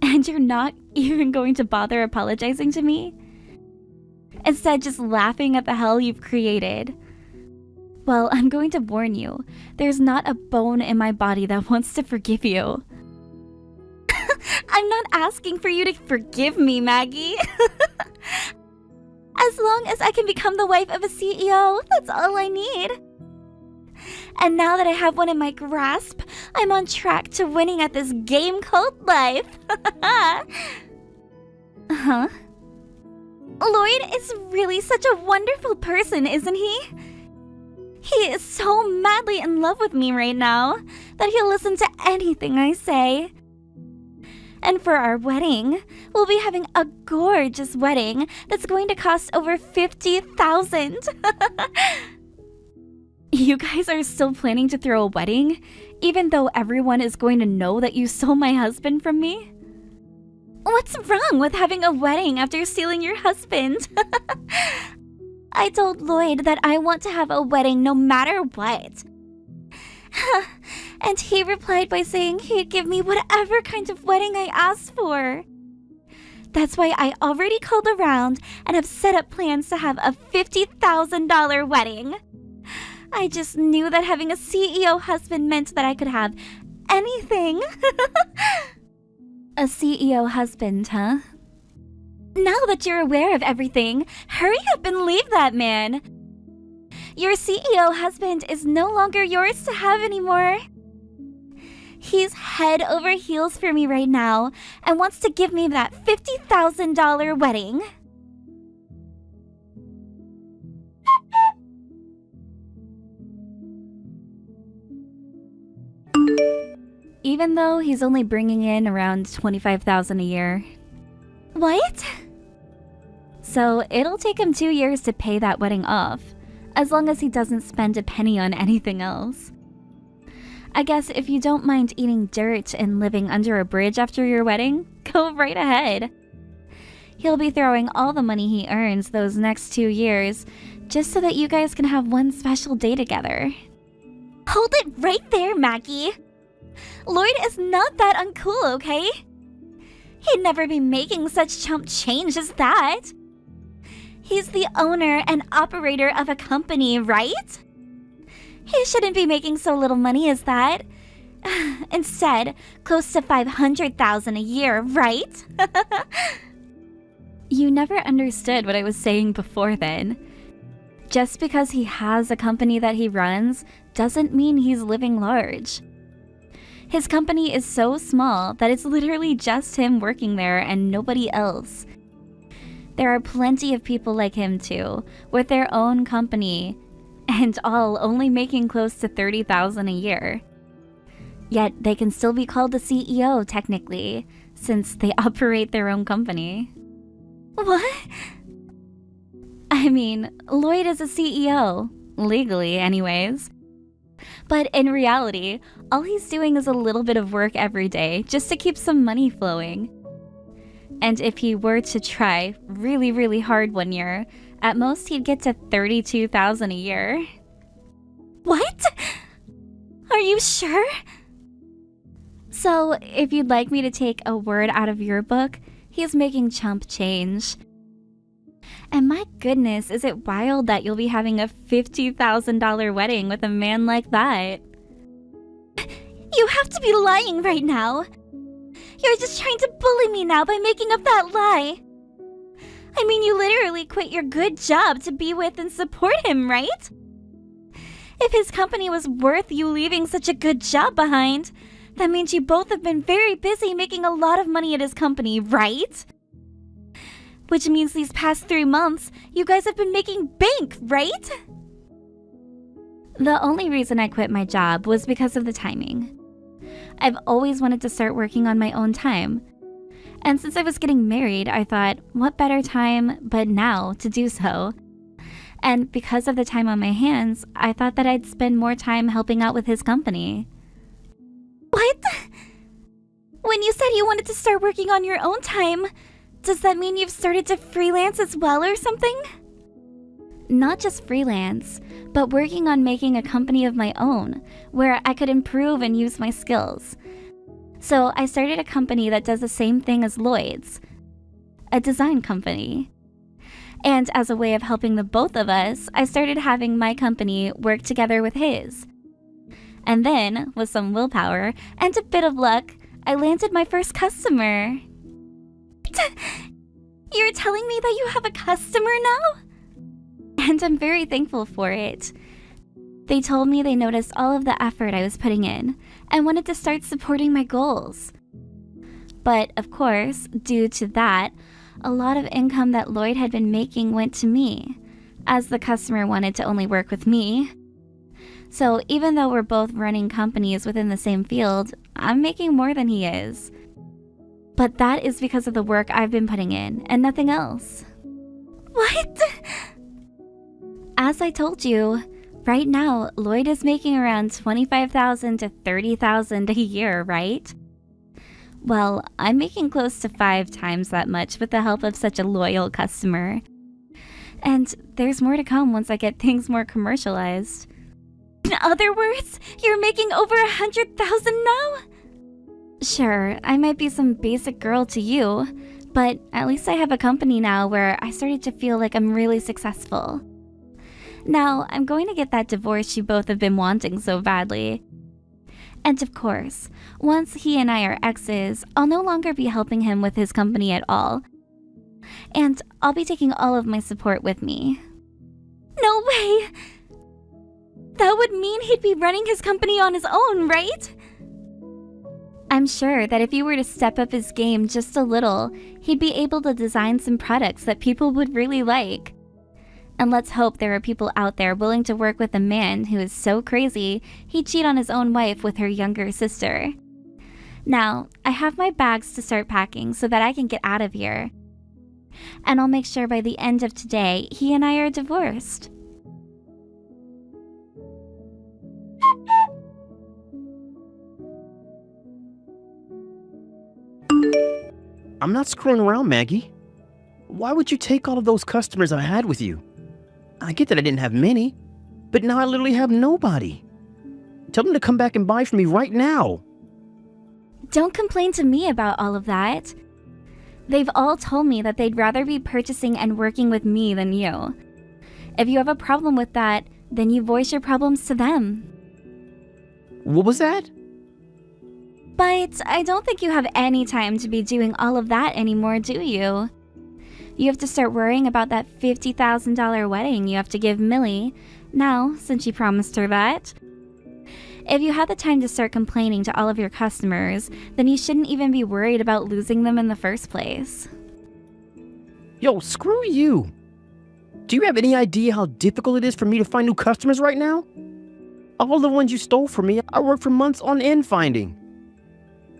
And you're not even going to bother apologizing to me? Instead, just laughing at the hell you've created. Well, I'm going to warn you. There's not a bone in my body that wants to forgive you. I'm not asking for you to forgive me, Maggie. As long as I can become the wife of a CEO, that's all I need. And now that I have one in my grasp, I'm on track to winning at this game called life. Huh? Lloyd is really such a wonderful person, isn't he? He is so madly in love with me right now that he'll listen to anything I say. And for our wedding, we'll be having a gorgeous wedding that's going to cost over $50,000. You guys are still planning to throw a wedding, even though everyone is going to know that you stole my husband from me? What's wrong with having a wedding after stealing your husband? I told Lloyd that I want to have a wedding no matter what. And he replied by saying he'd give me whatever kind of wedding I asked for. That's why I already called around and have set up plans to have a $50,000 wedding. I just knew that having a CEO husband meant that I could have anything. A CEO husband, huh? Now that you're aware of everything, hurry up and leave that man. Your CEO husband is no longer yours to have anymore. He's head over heels for me right now and wants to give me that $50,000 wedding. Even though he's only bringing in around $25,000 a year. What? So it'll take him 2 years to pay that wedding off, as long as he doesn't spend a penny on anything else. I guess if you don't mind eating dirt and living under a bridge after your wedding, go right ahead. He'll be throwing all the money he earns those next 2 years, just so that you guys can have one special day together. Hold it right there, Maggie! Lloyd is not that uncool, okay? He'd never be making such chump change as that. He's the owner and operator of a company, right? He shouldn't be making so little money as that. Instead, close to $500,000 a year, right? You never understood what I was saying before then. Just because he has a company that he runs doesn't mean he's living large. His company is so small that it's literally just him working there and nobody else. There are plenty of people like him too, with their own company, and all only making close to $30,000 a year. Yet they can still be called the CEO technically, since they operate their own company. What? I mean, Lloyd is a CEO, legally anyways. But in reality, all he's doing is a little bit of work every day just to keep some money flowing. And if he were to try really, really hard one year, at most he'd get to $32,000 a year. What? Are you sure? So, if you'd like me to take a word out of your book, he's making chump change. And my goodness, is it wild that you'll be having a $50,000 wedding with a man like that? You have to be lying right now. You're just trying to bully me now by making up that lie. I mean, you literally quit your good job to be with and support him, right? If his company was worth you leaving such a good job behind, that means you both have been very busy making a lot of money at his company, right? Which means these past 3 months, you guys have been making bank, right? The only reason I quit my job was because of the timing. I've always wanted to start working on my own time. And since I was getting married, I thought, what better time but now to do so? And because of the time on my hands, I thought that I'd spend more time helping out with his company. What? When you said you wanted to start working on your own time, does that mean you've started to freelance as well or something? Not just freelance, but working on making a company of my own, where I could improve and use my skills. So I started a company that does the same thing as Lloyd's, a design company. And as a way of helping the both of us, I started having my company work together with his. And then, with some willpower and a bit of luck, I landed my first customer. You're telling me that you have a customer now? And I'm very thankful for it. They told me they noticed all of the effort I was putting in and wanted to start supporting my goals. But, of course, due to that, a lot of income that Lloyd had been making went to me, as the customer wanted to only work with me. So even though we're both running companies within the same field, I'm making more than he is. But that is because of the work I've been putting in, and nothing else. What? As I told you, right now, Lloyd is making around $25,000 to $30,000 a year, right? Well, I'm making close to 5 times that much with the help of such a loyal customer. And there's more to come once I get things more commercialized. In other words, you're making over $100,000 now? Sure, I might be some basic girl to you, but at least I have a company now where I started to feel like I'm really successful. Now, I'm going to get that divorce you both have been wanting so badly. And of course, once he and I are exes, I'll no longer be helping him with his company at all. And I'll be taking all of my support with me. No way! That would mean he'd be running his company on his own, right? I'm sure that if he were to step up his game just a little, he'd be able to design some products that people would really like. And let's hope there are people out there willing to work with a man who is so crazy he'd cheat on his own wife with her younger sister. Now, I have my bags to start packing so that I can get out of here. And I'll make sure by the end of today, he and I are divorced. I'm not screwing around, Maggie. Why would you take all of those customers I had with you? I get that I didn't have many, but now I literally have nobody. Tell them to come back and buy from me right now. Don't complain to me about all of that. They've all told me that they'd rather be purchasing and working with me than you. If you have a problem with that, then you voice your problems to them. What was that? But I don't think you have any time to be doing all of that anymore, do you? You have to start worrying about that $50,000 wedding you have to give Millie, now, since you promised her that. If you had the time to start complaining to all of your customers, then you shouldn't even be worried about losing them in the first place. Yo, screw you. Do you have any idea how difficult it is for me to find new customers right now? All the ones you stole from me, I worked for months on end finding.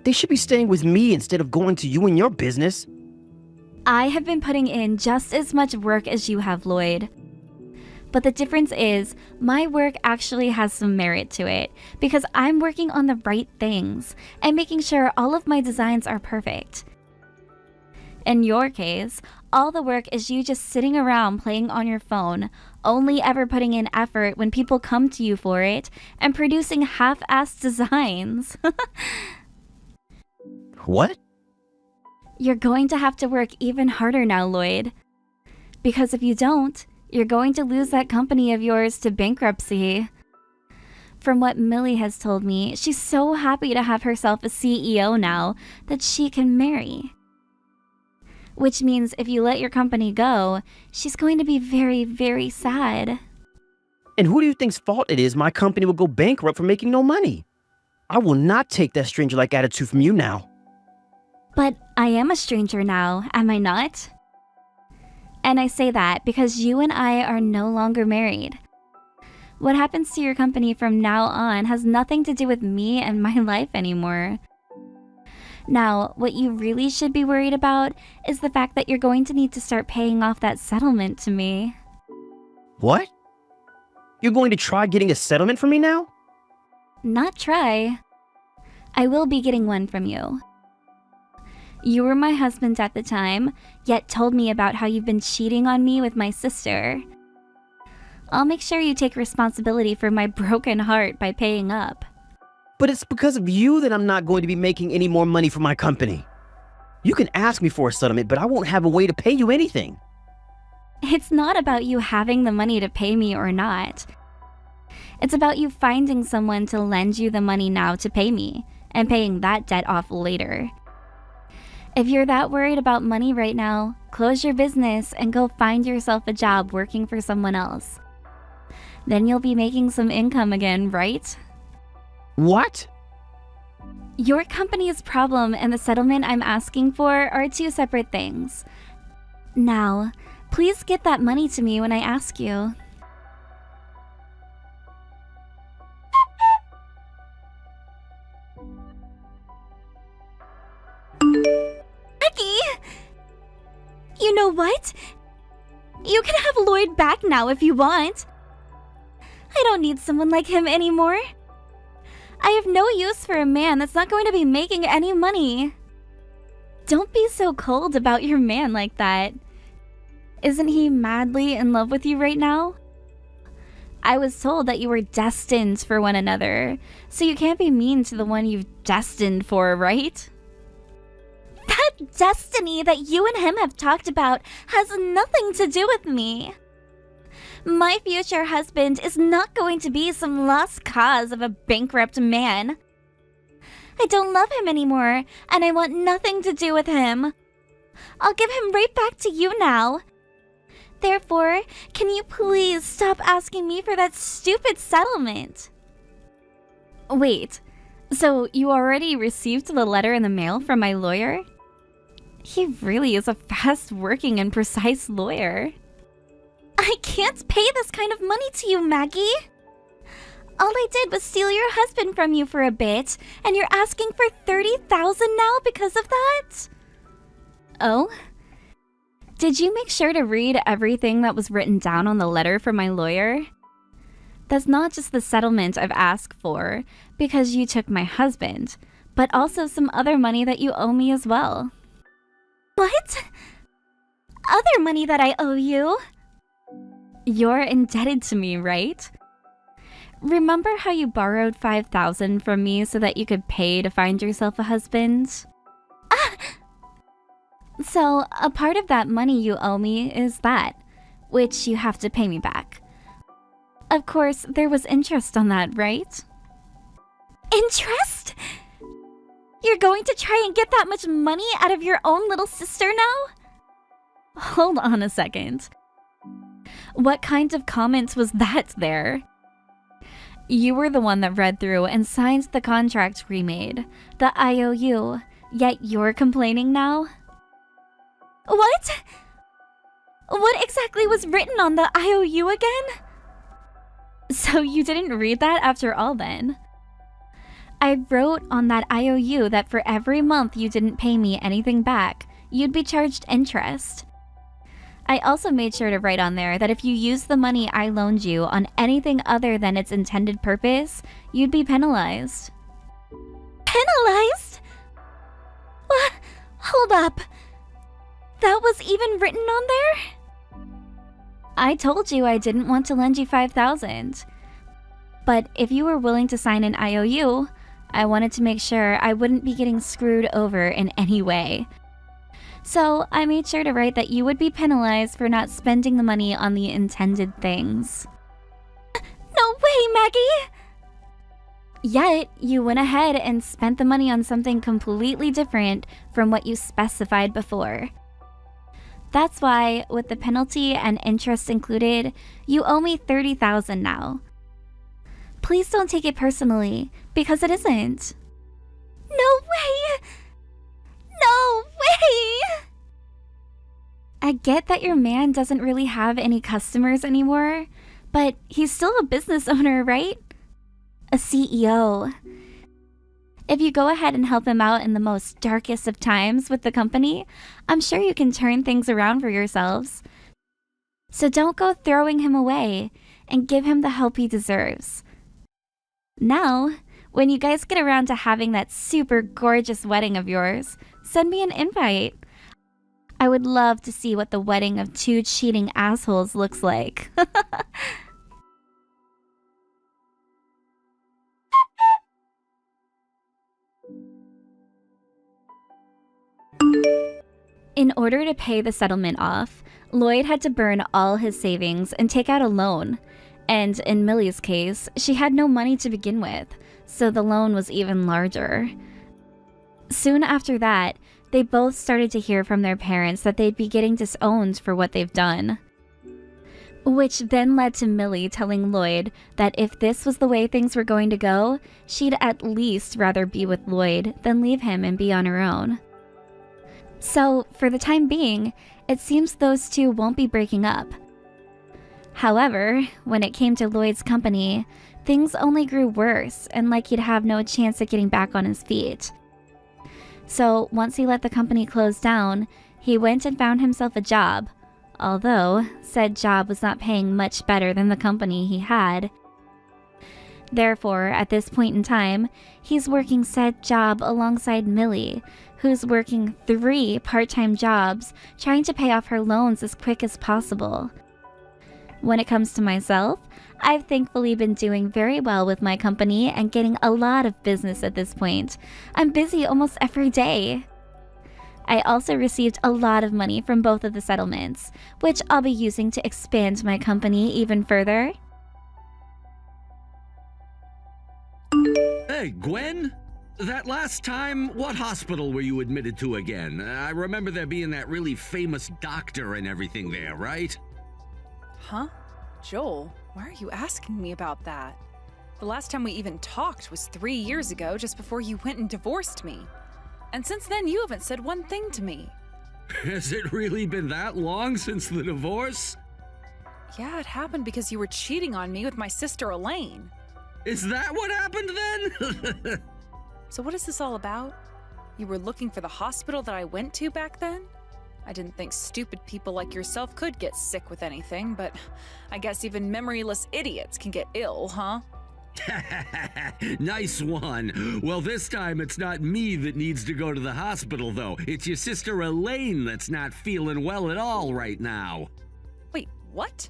They should be staying with me instead of going to you and your business. I have been putting in just as much work as you have, Lloyd. But the difference is, my work actually has some merit to it, because I'm working on the right things and making sure all of my designs are perfect. In your case, all the work is you just sitting around playing on your phone, only ever putting in effort when people come to you for it, and producing half-assed designs. What? You're going to have to work even harder now, Lloyd. Because if you don't, you're going to lose that company of yours to bankruptcy. From what Millie has told me, she's so happy to have herself a CEO now that she can marry. Which means if you let your company go, she's going to be very, very sad. And who do you think's fault it is my company will go bankrupt for making no money? I will not take that stranger-like attitude from you now. But I am a stranger now, am I not? And I say that because you and I are no longer married. What happens to your company from now on has nothing to do with me and my life anymore. Now, what you really should be worried about is the fact that you're going to need to start paying off that settlement to me. What? You're going to try getting a settlement from me now? Not try. I will be getting one from you. You were my husband at the time, yet told me about how you've been cheating on me with my sister. I'll make sure you take responsibility for my broken heart by paying up. But it's because of you that I'm not going to be making any more money for my company. You can ask me for a settlement, but I won't have a way to pay you anything. It's not about you having the money to pay me or not. It's about you finding someone to lend you the money now to pay me, and paying that debt off later. If you're that worried about money right now, close your business and go find yourself a job working for someone else. Then you'll be making some income again, right? What? Your company's problem and the settlement I'm asking for are two separate things. Now, please get that money to me when I ask you. Becky! You know what? You can have Lloyd back now if you want. I don't need someone like him anymore. I have no use for a man that's not going to be making any money. Don't be so cold about your man like that. Isn't he madly in love with you right now? I was told that you were destined for one another, so you can't be mean to the one you've destined for, right? That destiny that you and him have talked about has nothing to do with me. My future husband is not going to be some lost cause of a bankrupt man. I don't love him anymore, and I want nothing to do with him. I'll give him right back to you now. Therefore, can you please stop asking me for that stupid settlement? Wait, so you already received the letter in the mail from my lawyer? He really is a fast-working and precise lawyer. I can't pay this kind of money to you, Maggie. All I did was steal your husband from you for a bit, and you're asking for $30,000 now because of that? Oh? Did you make sure to read everything that was written down on the letter from my lawyer? That's not just the settlement I've asked for, because you took my husband, but also some other money that you owe me as well. What? Other money that I owe you? You're indebted to me, right? Remember how you borrowed $5,000 from me so that you could pay to find yourself a husband? So, a part of that money you owe me is that, which you have to pay me back. Of course, there was interest on that, right? Interest? You're going to try and get that much money out of your own little sister now? Hold on a second. What kind of comment was that there? You were the one that read through and signed the contract we made, the IOU, yet you're complaining now? What? What exactly was written on the IOU again? So you didn't read that after all then? I wrote on that IOU that for every month you didn't pay me anything back, you'd be charged interest. I also made sure to write on there that if you used the money I loaned you on anything other than its intended purpose, you'd be penalized. Penalized? What? Hold up. That was even written on there? I told you I didn't want to lend you $5,000. But if you were willing to sign an IOU, I wanted to make sure I wouldn't be getting screwed over in any way. So I made sure to write that you would be penalized for not spending the money on the intended things. No way, Maggie! Yet, you went ahead and spent the money on something completely different from what you specified before. That's why, with the penalty and interest included, you owe me $30,000 now. Please don't take it personally, because it isn't. No way! No way! I get that your man doesn't really have any customers anymore, But he's still a business owner, right? A CEO. If you go ahead and help him out in the most darkest of times with the company, I'm sure you can turn things around for yourselves. So don't go throwing him away and give him the help he deserves. Now, when you guys get around to having that super gorgeous wedding of yours, send me an invite. I would love to see what the wedding of two cheating assholes looks like. In order to pay the settlement off, Lloyd had to burn all his savings and take out a loan. And in Millie's case, she had no money to begin with, so the loan was even larger. Soon after that, they both started to hear from their parents that they'd be getting disowned for what they've done. Which then led to Millie telling Lloyd that if this was the way things were going to go, she'd at least rather be with Lloyd than leave him and be on her own. So, for the time being, it seems those two won't be breaking up. However, when it came to Lloyd's company, things only grew worse and like he'd have no chance at getting back on his feet. So, once he let the company close down, he went and found himself a job, although said job was not paying much better than the company he had. Therefore, at this point in time, he's working said job alongside Millie, who's working 3 part-time jobs trying to pay off her loans as quick as possible. When it comes to myself, I've thankfully been doing very well with my company and getting a lot of business at this point. I'm busy almost every day. I also received a lot of money from both of the settlements, which I'll be using to expand my company even further. Hey, Gwen? That last time, what hospital were you admitted to again? I remember there being that really famous doctor and everything there, right? Huh? Joel, why are you asking me about that? The last time we even talked was 3 years ago, just before you went and divorced me. And since then, you haven't said one thing to me. Has it really been that long since the divorce? Yeah, it happened because you were cheating on me with my sister Elaine. Is that what happened then? So what is this all about? You were looking for the hospital that I went to back then? I didn't think stupid people like yourself could get sick with anything, but I guess even memoryless idiots can get ill, huh? Nice one. Well, this time it's not me that needs to go to the hospital, though. It's your sister Elaine that's not feeling well at all right now. Wait, what?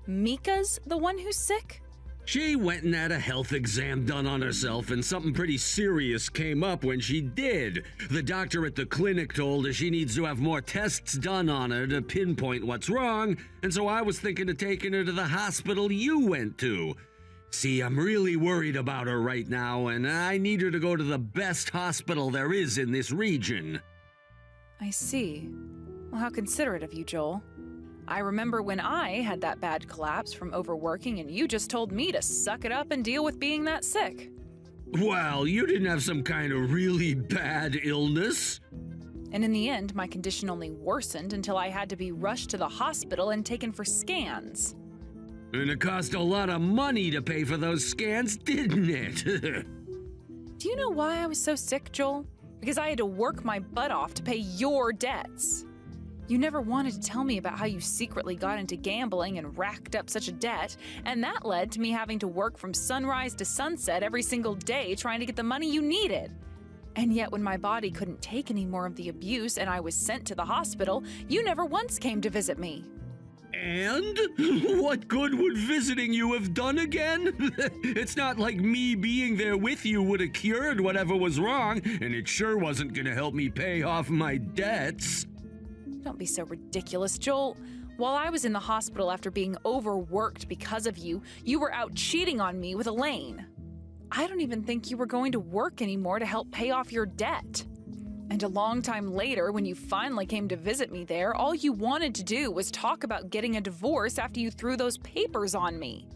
Mika's the one who's sick? She went and had a health exam done on herself, and something pretty serious came up when she did. The doctor at the clinic told her she needs to have more tests done on her to pinpoint what's wrong, and so I was thinking of taking her to the hospital you went to. See, I'm really worried about her right now, and I need her to go to the best hospital there is in this region. I see. Well, how considerate of you, Joel. I remember when I had that bad collapse from overworking and you just told me to suck it up and deal with being that sick. Well, you didn't have some kind of really bad illness. And in the end, my condition only worsened until I had to be rushed to the hospital and taken for scans. And it cost a lot of money to pay for those scans, didn't it? Do you know why I was so sick, Joel? Because I had to work my butt off to pay your debts. You never wanted to tell me about how you secretly got into gambling and racked up such a debt, and that led to me having to work from sunrise to sunset every single day trying to get the money you needed. And yet when my body couldn't take any more of the abuse and I was sent to the hospital, you never once came to visit me. And? What good would visiting you have done again? It's not like me being there with you would have cured whatever was wrong, and it sure wasn't gonna help me pay off my debts. Don't be so ridiculous, Joel. While I was in the hospital after being overworked because of you, you were out cheating on me with Elaine. I don't even think you were going to work anymore to help pay off your debt. And a long time later, when you finally came to visit me there, all you wanted to do was talk about getting a divorce after you threw those papers on me.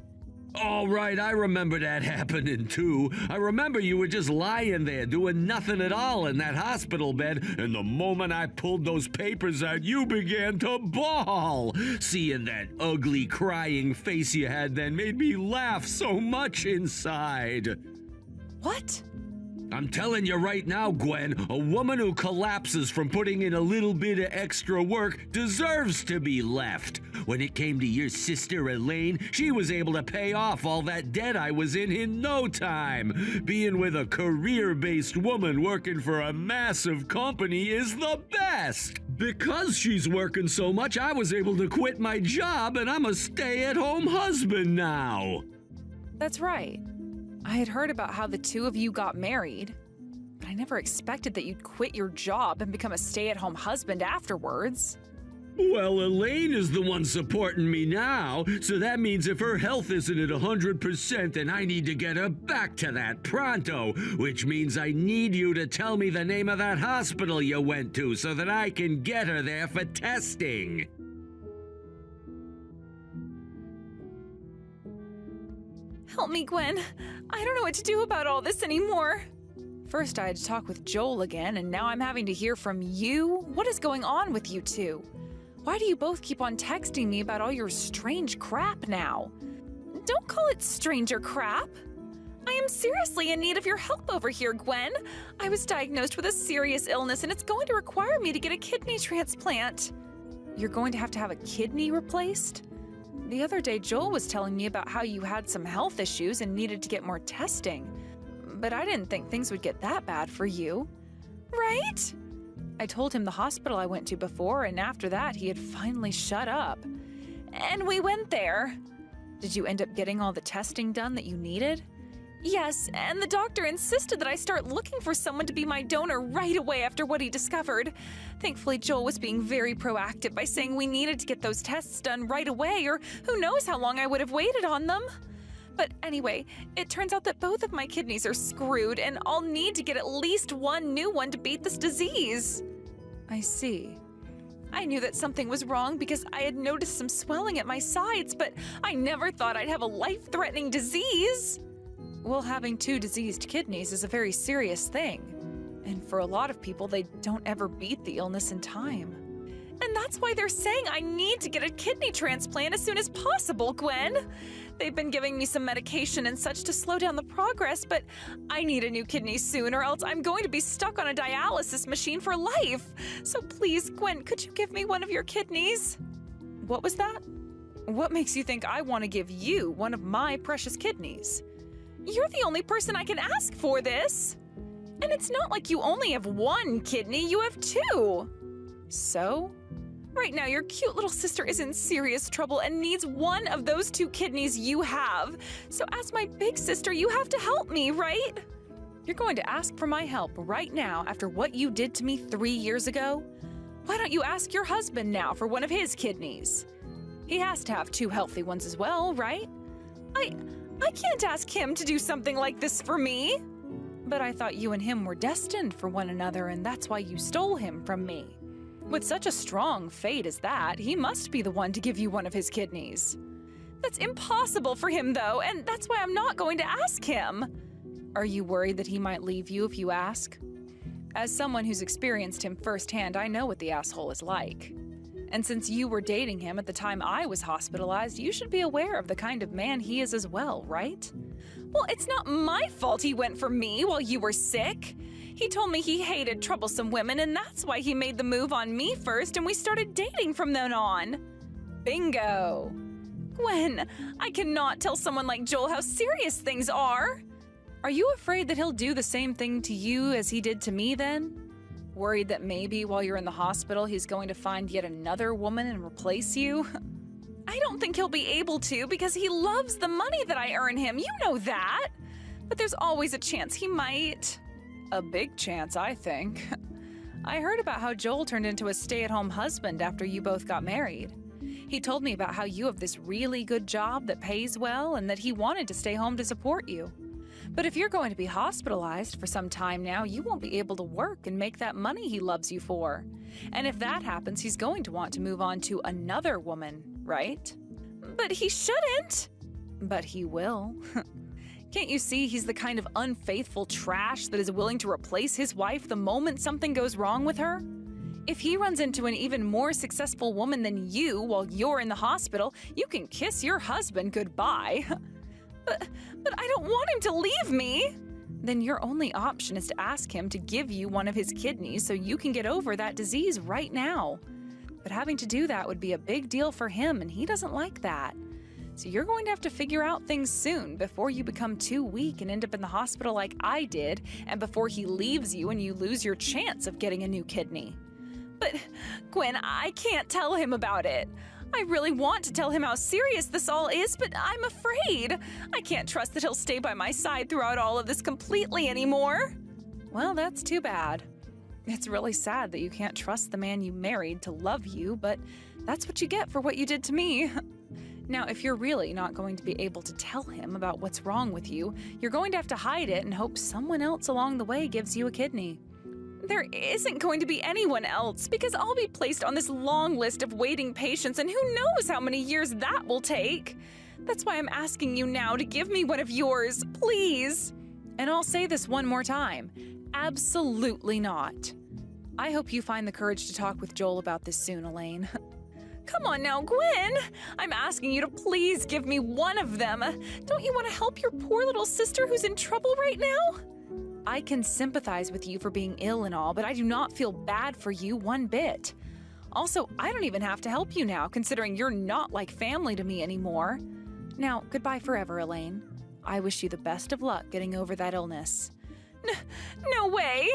All right, I remember that happening too. I remember you were just lying there doing nothing at all in that hospital bed, and the moment I pulled those papers out, you began to bawl. Seeing that ugly crying face you had then made me laugh so much inside. What? I'm telling you right now, Gwen, a woman who collapses from putting in a little bit of extra work deserves to be left. When it came to your sister Elaine, she was able to pay off all that debt I was in no time. Being with a career-based woman working for a massive company is the best. Because she's working so much, I was able to quit my job and I'm a stay-at-home husband now. That's right. I had heard about how the two of you got married, but I never expected that you'd quit your job and become a stay-at-home husband afterwards. Well, Elaine is the one supporting me now, so that means if her health isn't at 100%, then I need to get her back to that pronto, which means I need you to tell me the name of that hospital you went to so that I can get her there for testing. Help me, Gwen. I don't know what to do about all this anymore. First, I had to talk with Joel again, and now I'm having to hear from you? What is going on with you two? Why do you both keep on texting me about all your strange crap now? Don't call it stranger crap. I am seriously in need of your help over here, Gwen. I was diagnosed with a serious illness, and it's going to require me to get a kidney transplant. You're going to have a kidney replaced? The other day, Joel was telling me about how you had some health issues and needed to get more testing. But I didn't think things would get that bad for you. Right? I told him the hospital I went to before, and after that, he had finally shut up. And we went there. Did you end up getting all the testing done that you needed? Yes, and the doctor insisted that I start looking for someone to be my donor right away after what he discovered. Thankfully, Joel was being very proactive by saying we needed to get those tests done right away, or who knows how long I would have waited on them. But anyway, it turns out that both of my kidneys are screwed, and I'll need to get at least one new one to beat this disease. I see. I knew that something was wrong because I had noticed some swelling at my sides, but I never thought I'd have a life-threatening disease. Well, having two diseased kidneys is a very serious thing. And for a lot of people, they don't ever beat the illness in time. And that's why they're saying I need to get a kidney transplant as soon as possible, Gwen. They've been giving me some medication and such to slow down the progress, but I need a new kidney soon or else I'm going to be stuck on a dialysis machine for life. So please, Gwen, could you give me one of your kidneys? What was that? What makes you think I want to give you one of my precious kidneys? You're the only person I can ask for this. And it's not like you only have one kidney, you have two. So? Right now, your cute little sister is in serious trouble and needs one of those two kidneys you have. So as my big sister, you have to help me, right? You're going to ask for my help right now after what you did to me 3 years ago? Why don't you ask your husband now for one of his kidneys? He has to have two healthy ones as well, right? I can't ask him to do something like this for me. But I thought you and him were destined for one another, and that's why you stole him from me. With such a strong fate as that, he must be the one to give you one of his kidneys. That's impossible for him, though, and that's why I'm not going to ask him. Are you worried that he might leave you if you ask? As someone who's experienced him firsthand, I know what the asshole is like. And since you were dating him at the time I was hospitalized, you should be aware of the kind of man he is as well, right? Well, it's not my fault he went for me while you were sick. He told me he hated troublesome women, and that's why he made the move on me first, and we started dating from then on. Bingo! Gwen, I cannot tell someone like Joel how serious things are. Are you afraid that he'll do the same thing to you as he did to me then? Worried that maybe while you're in the hospital he's going to find yet another woman and replace you? I don't think he'll be able to because he loves the money that I earn him, you know that! But there's always a chance he might. A big chance, I think. I heard about how Joel turned into a stay-at-home husband after you both got married. He told me about how you have this really good job that pays well and that he wanted to stay home to support you. But if you're going to be hospitalized for some time now, you won't be able to work and make that money he loves you for. And if that happens, he's going to want to move on to another woman, right? But he shouldn't! But he will. Can't you see he's the kind of unfaithful trash that is willing to replace his wife the moment something goes wrong with her? If he runs into an even more successful woman than you while you're in the hospital, you can kiss your husband goodbye. But I don't want him to leave me! Then your only option is to ask him to give you one of his kidneys so you can get over that disease right now. But having to do that would be a big deal for him, and he doesn't like that. So you're going to have to figure out things soon before you become too weak and end up in the hospital like I did, and before he leaves you and you lose your chance of getting a new kidney. But, Gwen, I can't tell him about it. I really want to tell him how serious this all is, but I'm afraid. I can't trust that he'll stay by my side throughout all of this completely anymore. Well, that's too bad. It's really sad that you can't trust the man you married to love you, but that's what you get for what you did to me. Now, if you're really not going to be able to tell him about what's wrong with you, you're going to have to hide it and hope someone else along the way gives you a kidney. There isn't going to be anyone else because I'll be placed on this long list of waiting patients, and who knows how many years that will take. That's why I'm asking you now to give me one of yours, please. And I'll say this one more time. Absolutely not. I hope you find the courage to talk with Joel about this soon, Elaine. Come on now, Gwen! I'm asking you to please give me one of them. Don't you want to help your poor little sister who's in trouble right now? I can sympathize with you for being ill and all, but I do not feel bad for you one bit. Also, I don't even have to help you now, considering you're not like family to me anymore. Now, goodbye forever, Elaine. I wish you the best of luck getting over that illness. No way!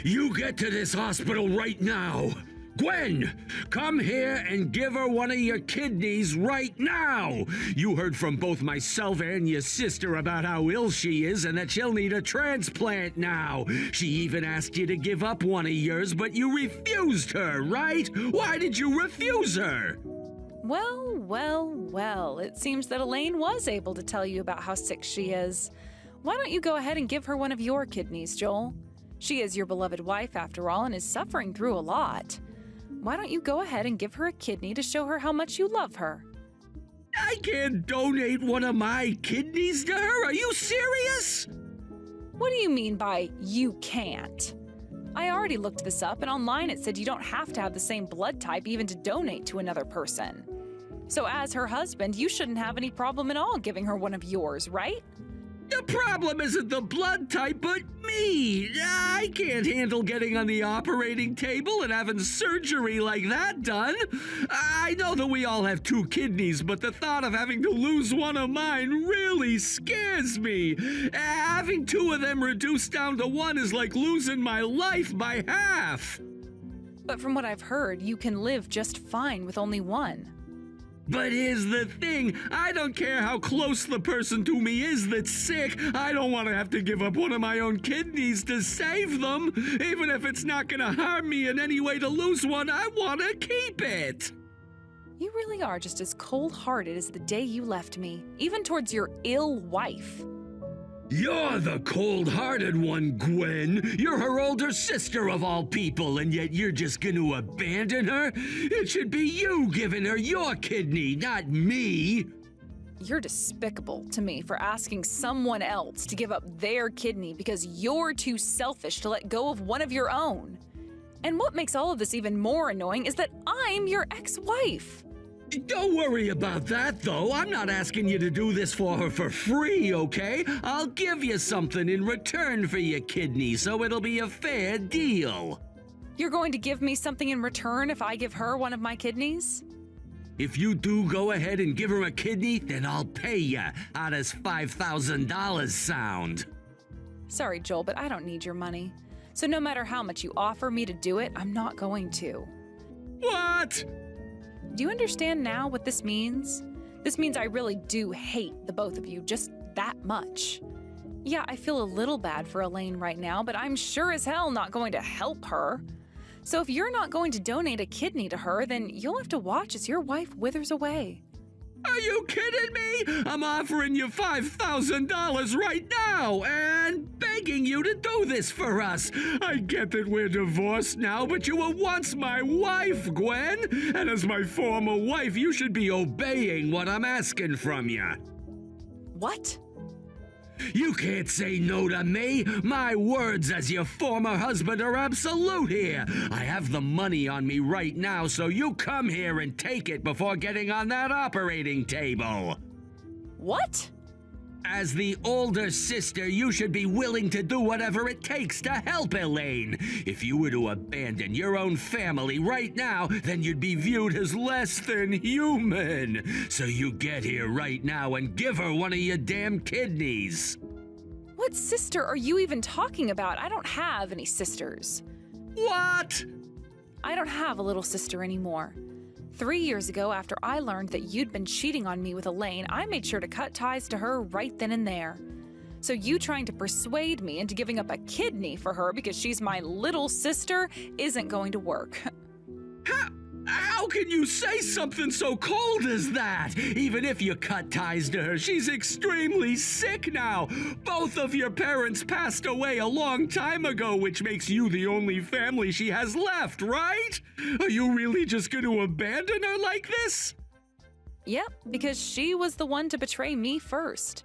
You get to this hospital right now! Gwen, come here and give her one of your kidneys right now! You heard from both myself and your sister about how ill she is and that she'll need a transplant now. She even asked you to give up one of yours, but you refused her, right? Why did you refuse her? Well, it seems that Elaine was able to tell you about how sick she is. Why don't you go ahead and give her one of your kidneys, Joel? She is your beloved wife, after all, and is suffering through a lot. Why don't you go ahead and give her a kidney to show her how much you love her? I can't donate one of my kidneys to her? Are you serious? What do you mean by you can't? I already looked this up, and online it said you don't have to have the same blood type even to donate to another person. So as her husband, you shouldn't have any problem at all giving her one of yours, right? The problem isn't the blood type, but me. I can't handle getting on the operating table and having surgery like that done. I know that we all have two kidneys, but the thought of having to lose one of mine really scares me. Having two of them reduced down to one is like losing my life by half. But from what I've heard, you can live just fine with only one. But here's the thing, I don't care how close the person to me is that's sick, I don't want to have to give up one of my own kidneys to save them. Even if it's not gonna harm me in any way to lose one, I want to keep it. You really are just as cold-hearted as the day you left me, even towards your ill wife. You're the cold-hearted one, Gwen. You're her older sister of all people, and yet you're just gonna abandon her? It should be you giving her your kidney, not me. You're despicable to me for asking someone else to give up their kidney because you're too selfish to let go of one of your own. And what makes all of this even more annoying is that I'm your ex-wife. Don't worry about that, though. I'm not asking you to do this for her for free, okay? I'll give you something in return for your kidney, so it'll be a fair deal. You're going to give me something in return if I give her one of my kidneys? If you do go ahead and give her a kidney, then I'll pay you. How does $5,000 sound? Sorry, Joel, but I don't need your money. So no matter how much you offer me to do it, I'm not going to. What? Do you understand now what this means? This means I really do hate the both of you just that much. Yeah, I feel a little bad for Elaine right now, but I'm sure as hell not going to help her. So if you're not going to donate a kidney to her, then you'll have to watch as your wife withers away. Are you kidding me? I'm offering you $5,000 right now and begging you to do this for us. I get that we're divorced now, but you were once my wife, Gwen. And as my former wife, you should be obeying what I'm asking from you. What? You can't say no to me. My words as your former husband are absolute here. I have the money on me right now, so you come here and take it before getting on that operating table. What? As the older sister, you should be willing to do whatever it takes to help Elaine. If you were to abandon your own family right now, then you'd be viewed as less than human. So you get here right now and give her one of your damn kidneys. What sister are you even talking about? I don't have any sisters. What? I don't have a little sister anymore. 3 years ago, after I learned that you'd been cheating on me with Elaine, I made sure to cut ties to her right then and there. So you trying to persuade me into giving up a kidney for her because she's my little sister isn't going to work. How can you say something so cold as that? Even if you cut ties to her, she's extremely sick now. Both of your parents passed away a long time ago, which makes you the only family she has left, right? Are you really just going to abandon her like this? Yep, because she was the one to betray me first.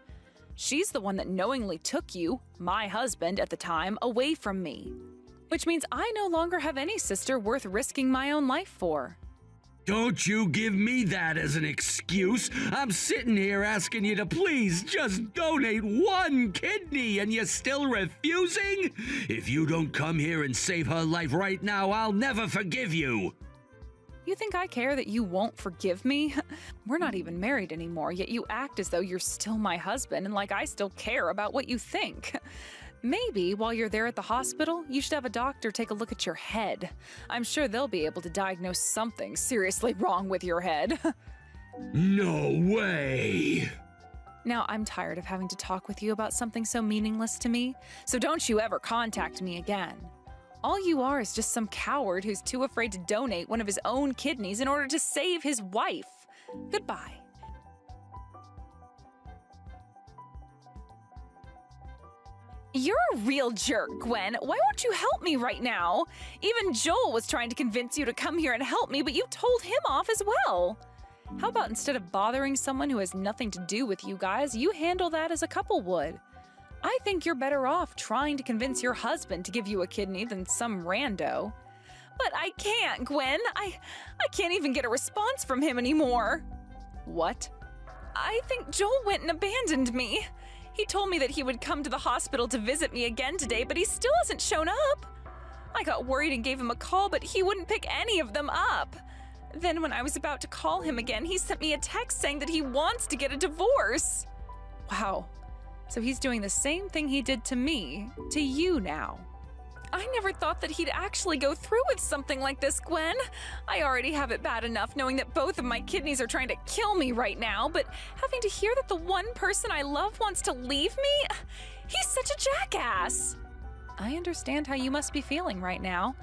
She's the one that knowingly took you, my husband at the time, away from me. Which means I no longer have any sister worth risking my own life for. Don't you give me that as an excuse. I'm sitting here asking you to please just donate one kidney and you're still refusing? If you don't come here and save her life right now, I'll never forgive you. You think I care that you won't forgive me? We're not even married anymore, yet you act as though you're still my husband and like I still care about what you think. Maybe while you're there at the hospital, you should have a doctor take a look at your head. I'm sure they'll be able to diagnose something seriously wrong with your head. No way! Now, I'm tired of having to talk with you about something so meaningless to me, so don't you ever contact me again. All you are is just some coward who's too afraid to donate one of his own kidneys in order to save his wife. Goodbye. You're a real jerk, Gwen. Why won't you help me right now? Even Joel was trying to convince you to come here and help me, but you told him off as well. How about instead of bothering someone who has nothing to do with you guys, you handle that as a couple would? I think you're better off trying to convince your husband to give you a kidney than some rando. But I can't, Gwen. I can't even get a response from him anymore. What? I think Joel went and abandoned me. He told me that he would come to the hospital to visit me again today, but he still hasn't shown up. I got worried and gave him a call, but he wouldn't pick any of them up. Then when I was about to call him again, he sent me a text saying that he wants to get a divorce. Wow. So he's doing the same thing he did to me, to you now. I never thought that he'd actually go through with something like this, Gwen. I already have it bad enough knowing that both of my kidneys are trying to kill me right now, but having to hear that the one person I love wants to leave me? He's such a jackass. I understand how you must be feeling right now.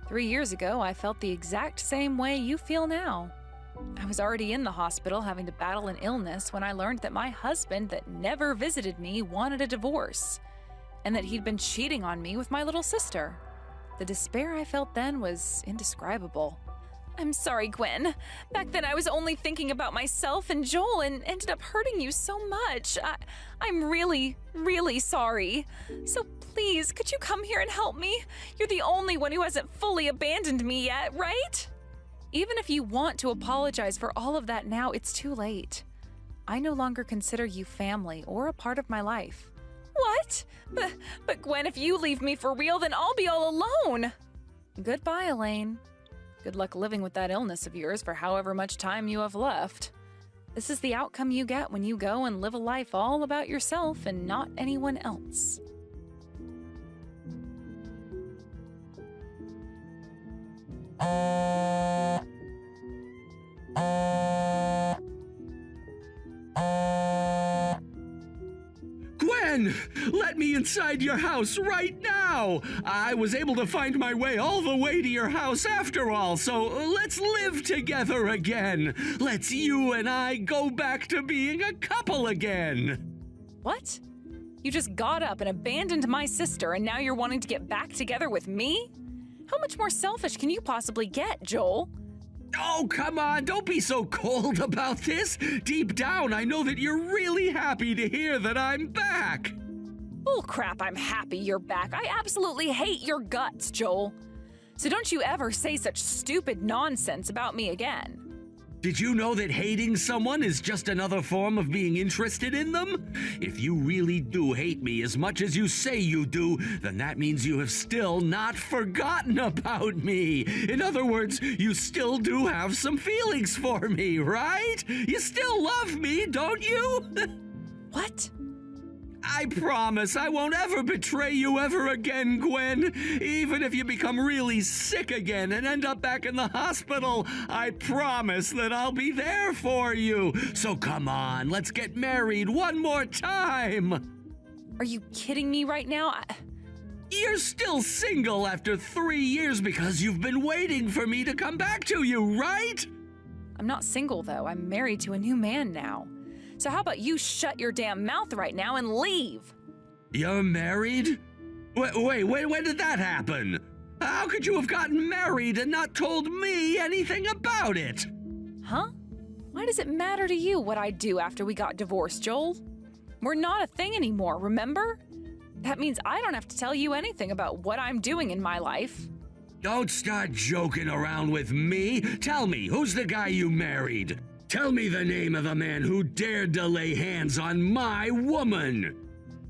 3 years ago, I felt the exact same way you feel now. I was already in the hospital having to battle an illness when I learned that my husband that never visited me wanted a divorce, and that he'd been cheating on me with my little sister. The despair I felt then was indescribable. I'm sorry, Gwen. Back then I was only thinking about myself and Joel and ended up hurting you so much. I'm really, really sorry. So please, could you come here and help me? You're the only one who hasn't fully abandoned me yet, right? Even if you want to apologize for all of that now, it's too late. I no longer consider you family or a part of my life. What? But Gwen, if you leave me for real, then I'll be all alone. Goodbye, Elaine. Good luck living with that illness of yours for however much time you have left. This is the outcome you get when you go and live a life all about yourself and not anyone else. Gwen, let me inside your house right now! now. I was able to find my way all the way to your house after all, so let's live together again. Let's you and I go back to being a couple again. What? You just got up and abandoned my sister, and now you're wanting to get back together with me? How much more selfish can you possibly get, Joel? Oh, come on, don't be so cold about this. Deep down, I know that you're really happy to hear that I'm back. Bull crap, I'm happy you're back. I absolutely hate your guts, Joel. So don't you ever say such stupid nonsense about me again. Did you know that hating someone is just another form of being interested in them? If you really do hate me as much as you say you do, then that means you have still not forgotten about me. In other words, you still do have some feelings for me, right? You still love me, don't you? What? I promise I won't ever betray you ever again, Gwen. Even if you become really sick again and end up back in the hospital, I promise that I'll be there for you. So come on, let's get married one more time. Are you kidding me right now? You're still single after 3 years because you've been waiting for me to come back to you, right? I'm not single, though. I'm married to a new man now. So how about you shut your damn mouth right now and leave? You're married? Wait, when did that happen? How could you have gotten married and not told me anything about it? Huh? Why does it matter to you what I do after we got divorced, Joel? We're not a thing anymore, remember? That means I don't have to tell you anything about what I'm doing in my life. Don't start joking around with me. Tell me, who's the guy you married? Tell me the name of the man who dared to lay hands on my woman.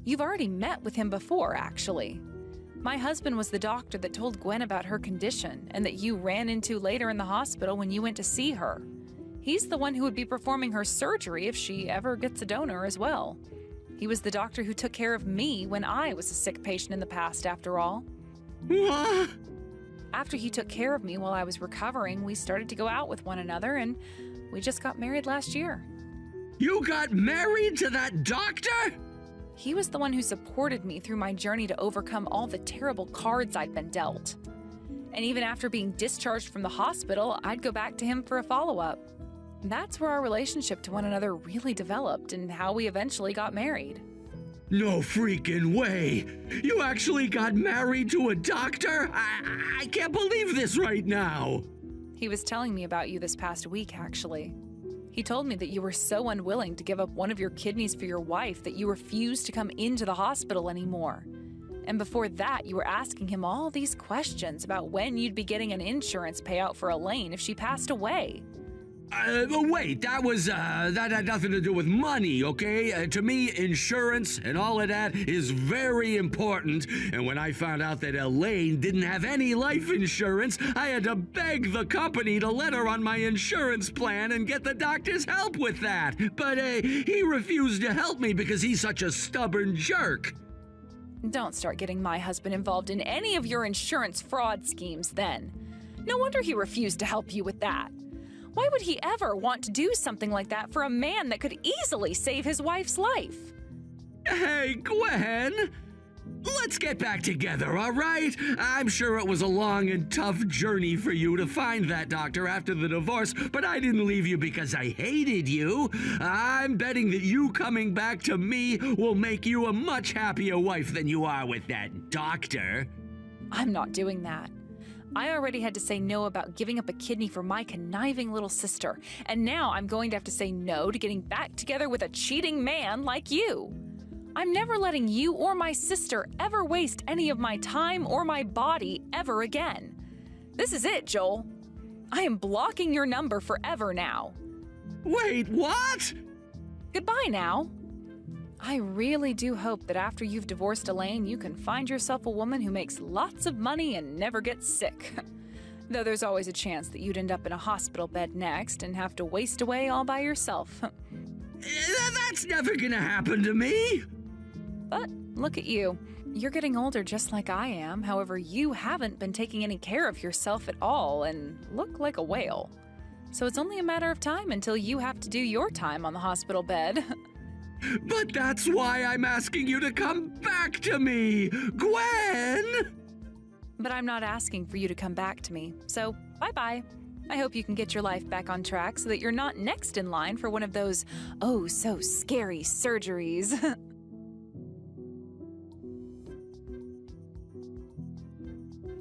You've already met with him before, actually. My husband was the doctor that told Gwen about her condition and that you ran into later in the hospital when you went to see her. He's the one who would be performing her surgery if she ever gets a donor as well. He was the doctor who took care of me when I was a sick patient in the past, after all. What? After he took care of me while I was recovering, we started to go out with one another, and we just got married last year. You got married to that doctor? He was the one who supported me through my journey to overcome all the terrible cards I'd been dealt. And even after being discharged from the hospital, I'd go back to him for a follow-up. That's where our relationship to one another really developed and how we eventually got married. No freaking way! You actually got married to a doctor? I can't believe this right now! He was telling me about you this past week, actually. He told me that you were so unwilling to give up one of your kidneys for your wife that you refused to come into the hospital anymore. And before that, you were asking him all these questions about when you'd be getting an insurance payout for Elaine if she passed away. Wait, that had nothing to do with money, okay? To me, insurance and all of that is very important. And when I found out that Elaine didn't have any life insurance, I had to beg the company to let her on my insurance plan and get the doctor's help with that. But, he refused to help me because he's such a stubborn jerk. Don't start getting my husband involved in any of your insurance fraud schemes then. No wonder he refused to help you with that. Why would he ever want to do something like that for a man that could easily save his wife's life? Hey, Gwen! Let's get back together, all right? I'm sure it was a long and tough journey for you to find that doctor after the divorce, but I didn't leave you because I hated you. I'm betting that you coming back to me will make you a much happier wife than you are with that doctor. I'm not doing that. I already had to say no about giving up a kidney for my conniving little sister, and now I'm going to have to say no to getting back together with a cheating man like you. I'm never letting you or my sister ever waste any of my time or my body ever again. This is it, Joel. I am blocking your number forever now. Wait, what? Goodbye now. I really do hope that after you've divorced Elaine, you can find yourself a woman who makes lots of money and never gets sick. Though there's always a chance that you'd end up in a hospital bed next and have to waste away all by yourself. That's never gonna happen to me. But look at you. You're getting older just like I am. However, you haven't been taking any care of yourself at all and look like a whale. So it's only a matter of time until you have to do your time on the hospital bed. But that's why I'm asking you to come back back to me! Gwen! But I'm not asking for you to come back to me, so bye-bye. I hope you can get your life back on track so that you're not next in line for one of those oh-so-scary surgeries.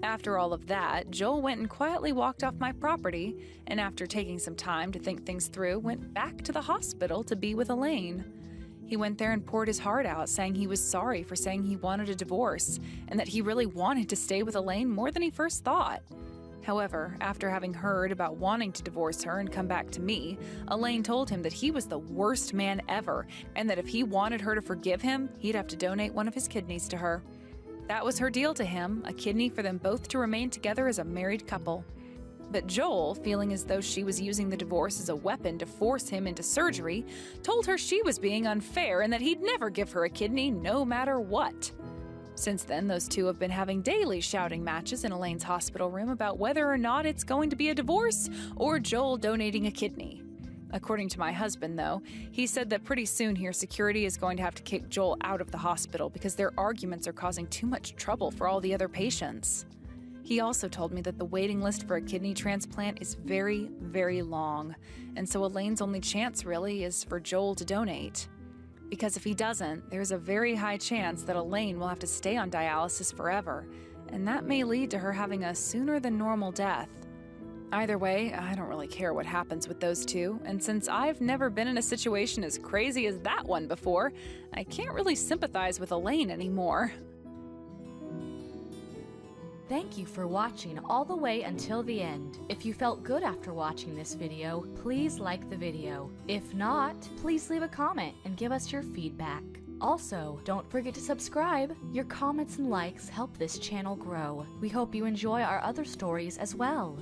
After all of that, Joel went and quietly walked off my property, and after taking some time to think things through, went back to the hospital to be with Elaine. He went there and poured his heart out, saying he was sorry for saying he wanted a divorce, and that he really wanted to stay with Elaine more than he first thought. However, after having heard about wanting to divorce her and come back to me, Elaine told him that he was the worst man ever, and that if he wanted her to forgive him, he'd have to donate one of his kidneys to her. That was her deal to him, a kidney for them both to remain together as a married couple. But Joel, feeling as though she was using the divorce as a weapon to force him into surgery, told her she was being unfair and that he'd never give her a kidney no matter what. Since then, those two have been having daily shouting matches in Elaine's hospital room about whether or not it's going to be a divorce or Joel donating a kidney. According to my husband, though, he said that pretty soon here security is going to have to kick Joel out of the hospital because their arguments are causing too much trouble for all the other patients. He also told me that the waiting list for a kidney transplant is very, very long, and so Elaine's only chance really is for Joel to donate. Because if he doesn't, there's a very high chance that Elaine will have to stay on dialysis forever, and that may lead to her having a sooner than normal death. Either way, I don't really care what happens with those two, and since I've never been in a situation as crazy as that one before, I can't really sympathize with Elaine anymore. Thank you for watching all the way until the end. If you felt good after watching this video, please like the video. If not, please leave a comment and give us your feedback. Also, don't forget to subscribe. Your comments and likes help this channel grow. We hope you enjoy our other stories as well.